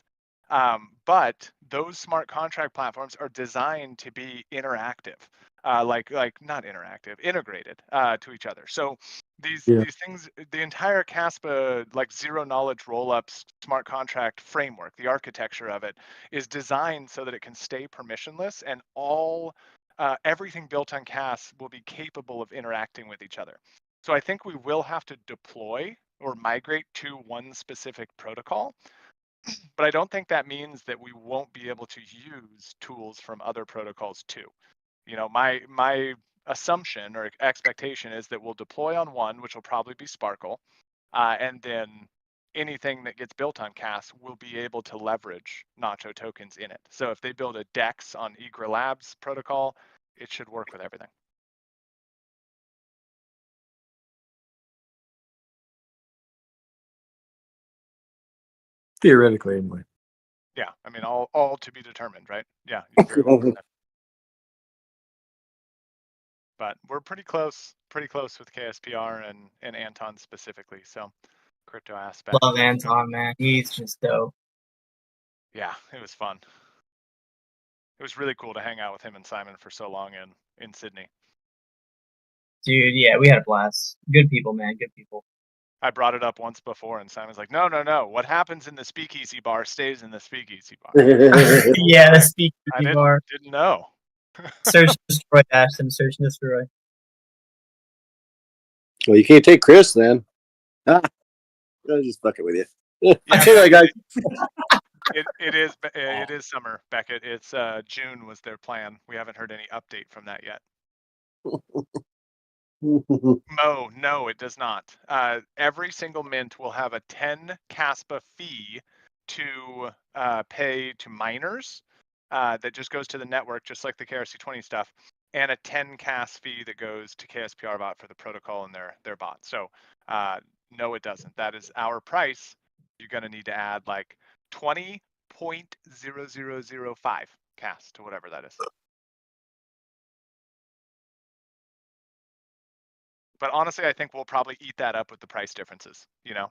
But those smart contract platforms are designed to be interactive. Like not interactive, integrated to each other. So these things, the entire Caspa like zero knowledge rollups smart contract framework, the architecture of it is designed so that it can stay permissionless and everything built on CAS will be capable of interacting with each other. So I think we will have to deploy or migrate to one specific protocol. But I don't think that means that we won't be able to use tools from other protocols too. My assumption or expectation is that we'll deploy on one, which will probably be Sparkle, and then anything that gets built on CAS will be able to leverage Nacho tokens in it. So if they build a DEX on Igra Labs protocol, it should work with everything. Theoretically, anyway. Yeah, I mean, all to be determined, right? Yeah, you're very welcome. But we're pretty close with KSPR and Anton specifically. So crypto aspect. Love Anton, man. He's just dope. Yeah, it was fun. It was really cool to hang out with him and Simon for so long in Sydney. Dude, yeah, we had a blast. Good people, man. Good people. I brought it up once before, and Simon's like, "No. What happens in the speakeasy bar stays in the speakeasy bar." Yeah, the speakeasy bar. Didn't know. Search and destroy, Ashton. Search and destroy. Well, you can't take Chris then. I was just fucking with you. Yeah, Anyway, guys. it is summer, Beckett. It's June was their plan. We haven't heard any update from that yet. No, it does not. Every single mint will have a 10 Caspa fee to pay to miners that just goes to the network, just like the KRC20 stuff, and a 10 CAS fee that goes to KSPR bot for the protocol and their bot. So no, it doesn't. That is our price. You're going to need to add like 20.0005 CAS to whatever that is. But honestly, I think we'll probably eat that up with the price differences. You know,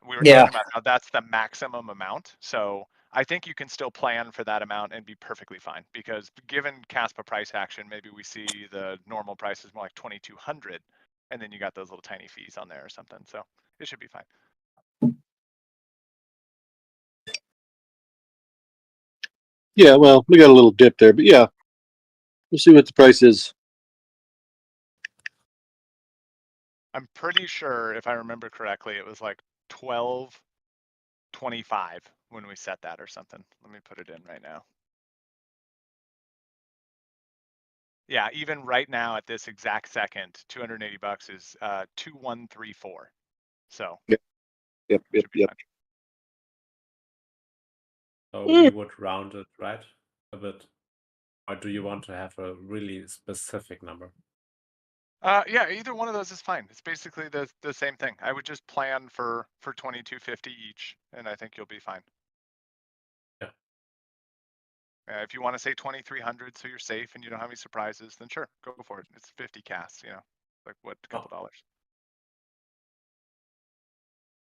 we were talking about how that's the maximum amount. So I think you can still plan for that amount and be perfectly fine, because given Caspa price action, maybe we see the normal price is more like 2,200, and then you got those little tiny fees on there or something. So it should be fine. Yeah, well, we got a little dip there, but yeah, we'll see what the price is. I'm pretty sure, if I remember correctly, it was like 12.25 when we set that or something. Let me put it in right now. Yeah, even right now at this exact second, $280 is 2134. So Yep. So we would round it, right? A bit. Or do you want to have a really specific number? Yeah, either one of those is fine. It's basically the same thing. I would just plan for 2250 each, and I think you'll be fine. Yeah. If you want to say 2300 so you're safe and you don't have any surprises, then sure, go for it. It's 50 casts, you know, like what, a couple dollars.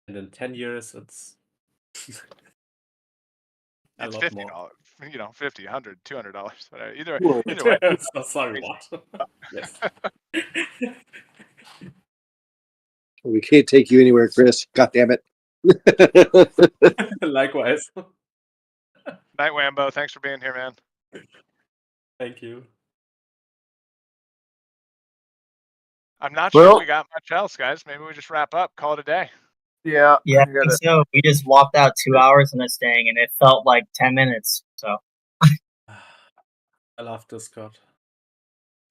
And in 10 years, it's a It's lot $50, more. you know, 50, 100, $200, whatever. Either way. So sorry, what? Yes. We can't take you anywhere, Chris. God damn it. Likewise. Night Wambo, thanks for being here, man. Thank you. I'm not sure we got much else, guys. Maybe we just wrap up, call it a day. Yeah. Yeah, I think so. We just walked out 2 hours in this thing, and it felt like 10 minutes. So I love Discord.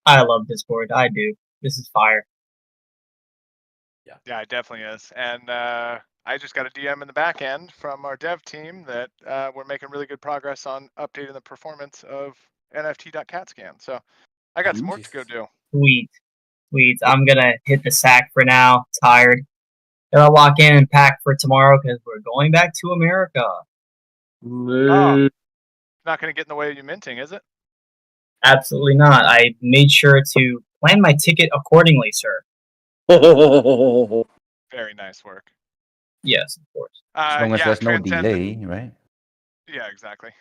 I love Discord. I do. This is fire. Yeah, it definitely is. And I just got a DM in the back end from our dev team that we're making really good progress on updating the performance of nft.catscan. So I got some work to go do. Sweet. I'm gonna hit the sack for now. Tired. Gotta lock in and pack for tomorrow because we're going back to America. Oh, not gonna get in the way of you minting, is it? Absolutely not. I made sure to plan my ticket accordingly, sir. Very nice work. Yes, of course. As long as there's no Transcend, delay, right? Yeah, exactly.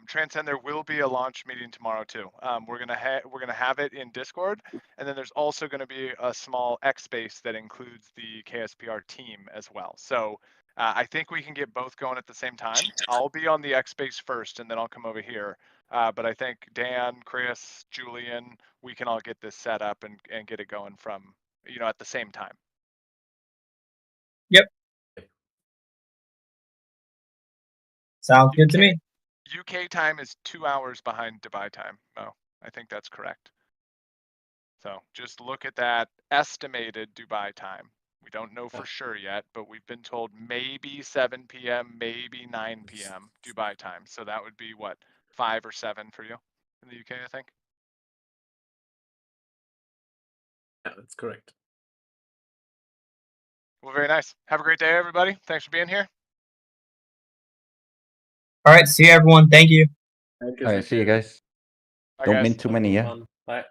Transcend, there will be a launch meeting tomorrow too. We're gonna have it in Discord, and then there's also going to be a small X space that includes the KSPR team as well. So I think we can get both going at the same time. I'll be on the X space first, and then I'll come over here. But I think Dan, Chris, Julian, we can all get this set up and get it going from, you know, at the same time. Yep. Sounds good to me. UK time is 2 hours behind Dubai time. Oh, I think that's correct. So just look at that estimated Dubai time. We don't know for sure yet, but we've been told maybe 7 p.m., maybe 9 p.m. Dubai time. So that would be what, 5 or 7 for you in the UK, I think. Yeah, that's correct. Well, very nice. Have a great day, everybody. Thanks for being here. All right, see you, everyone. Thank you. Thank you. All right, see you guys. Bye, Don't guys. mint too many, yeah? Bye.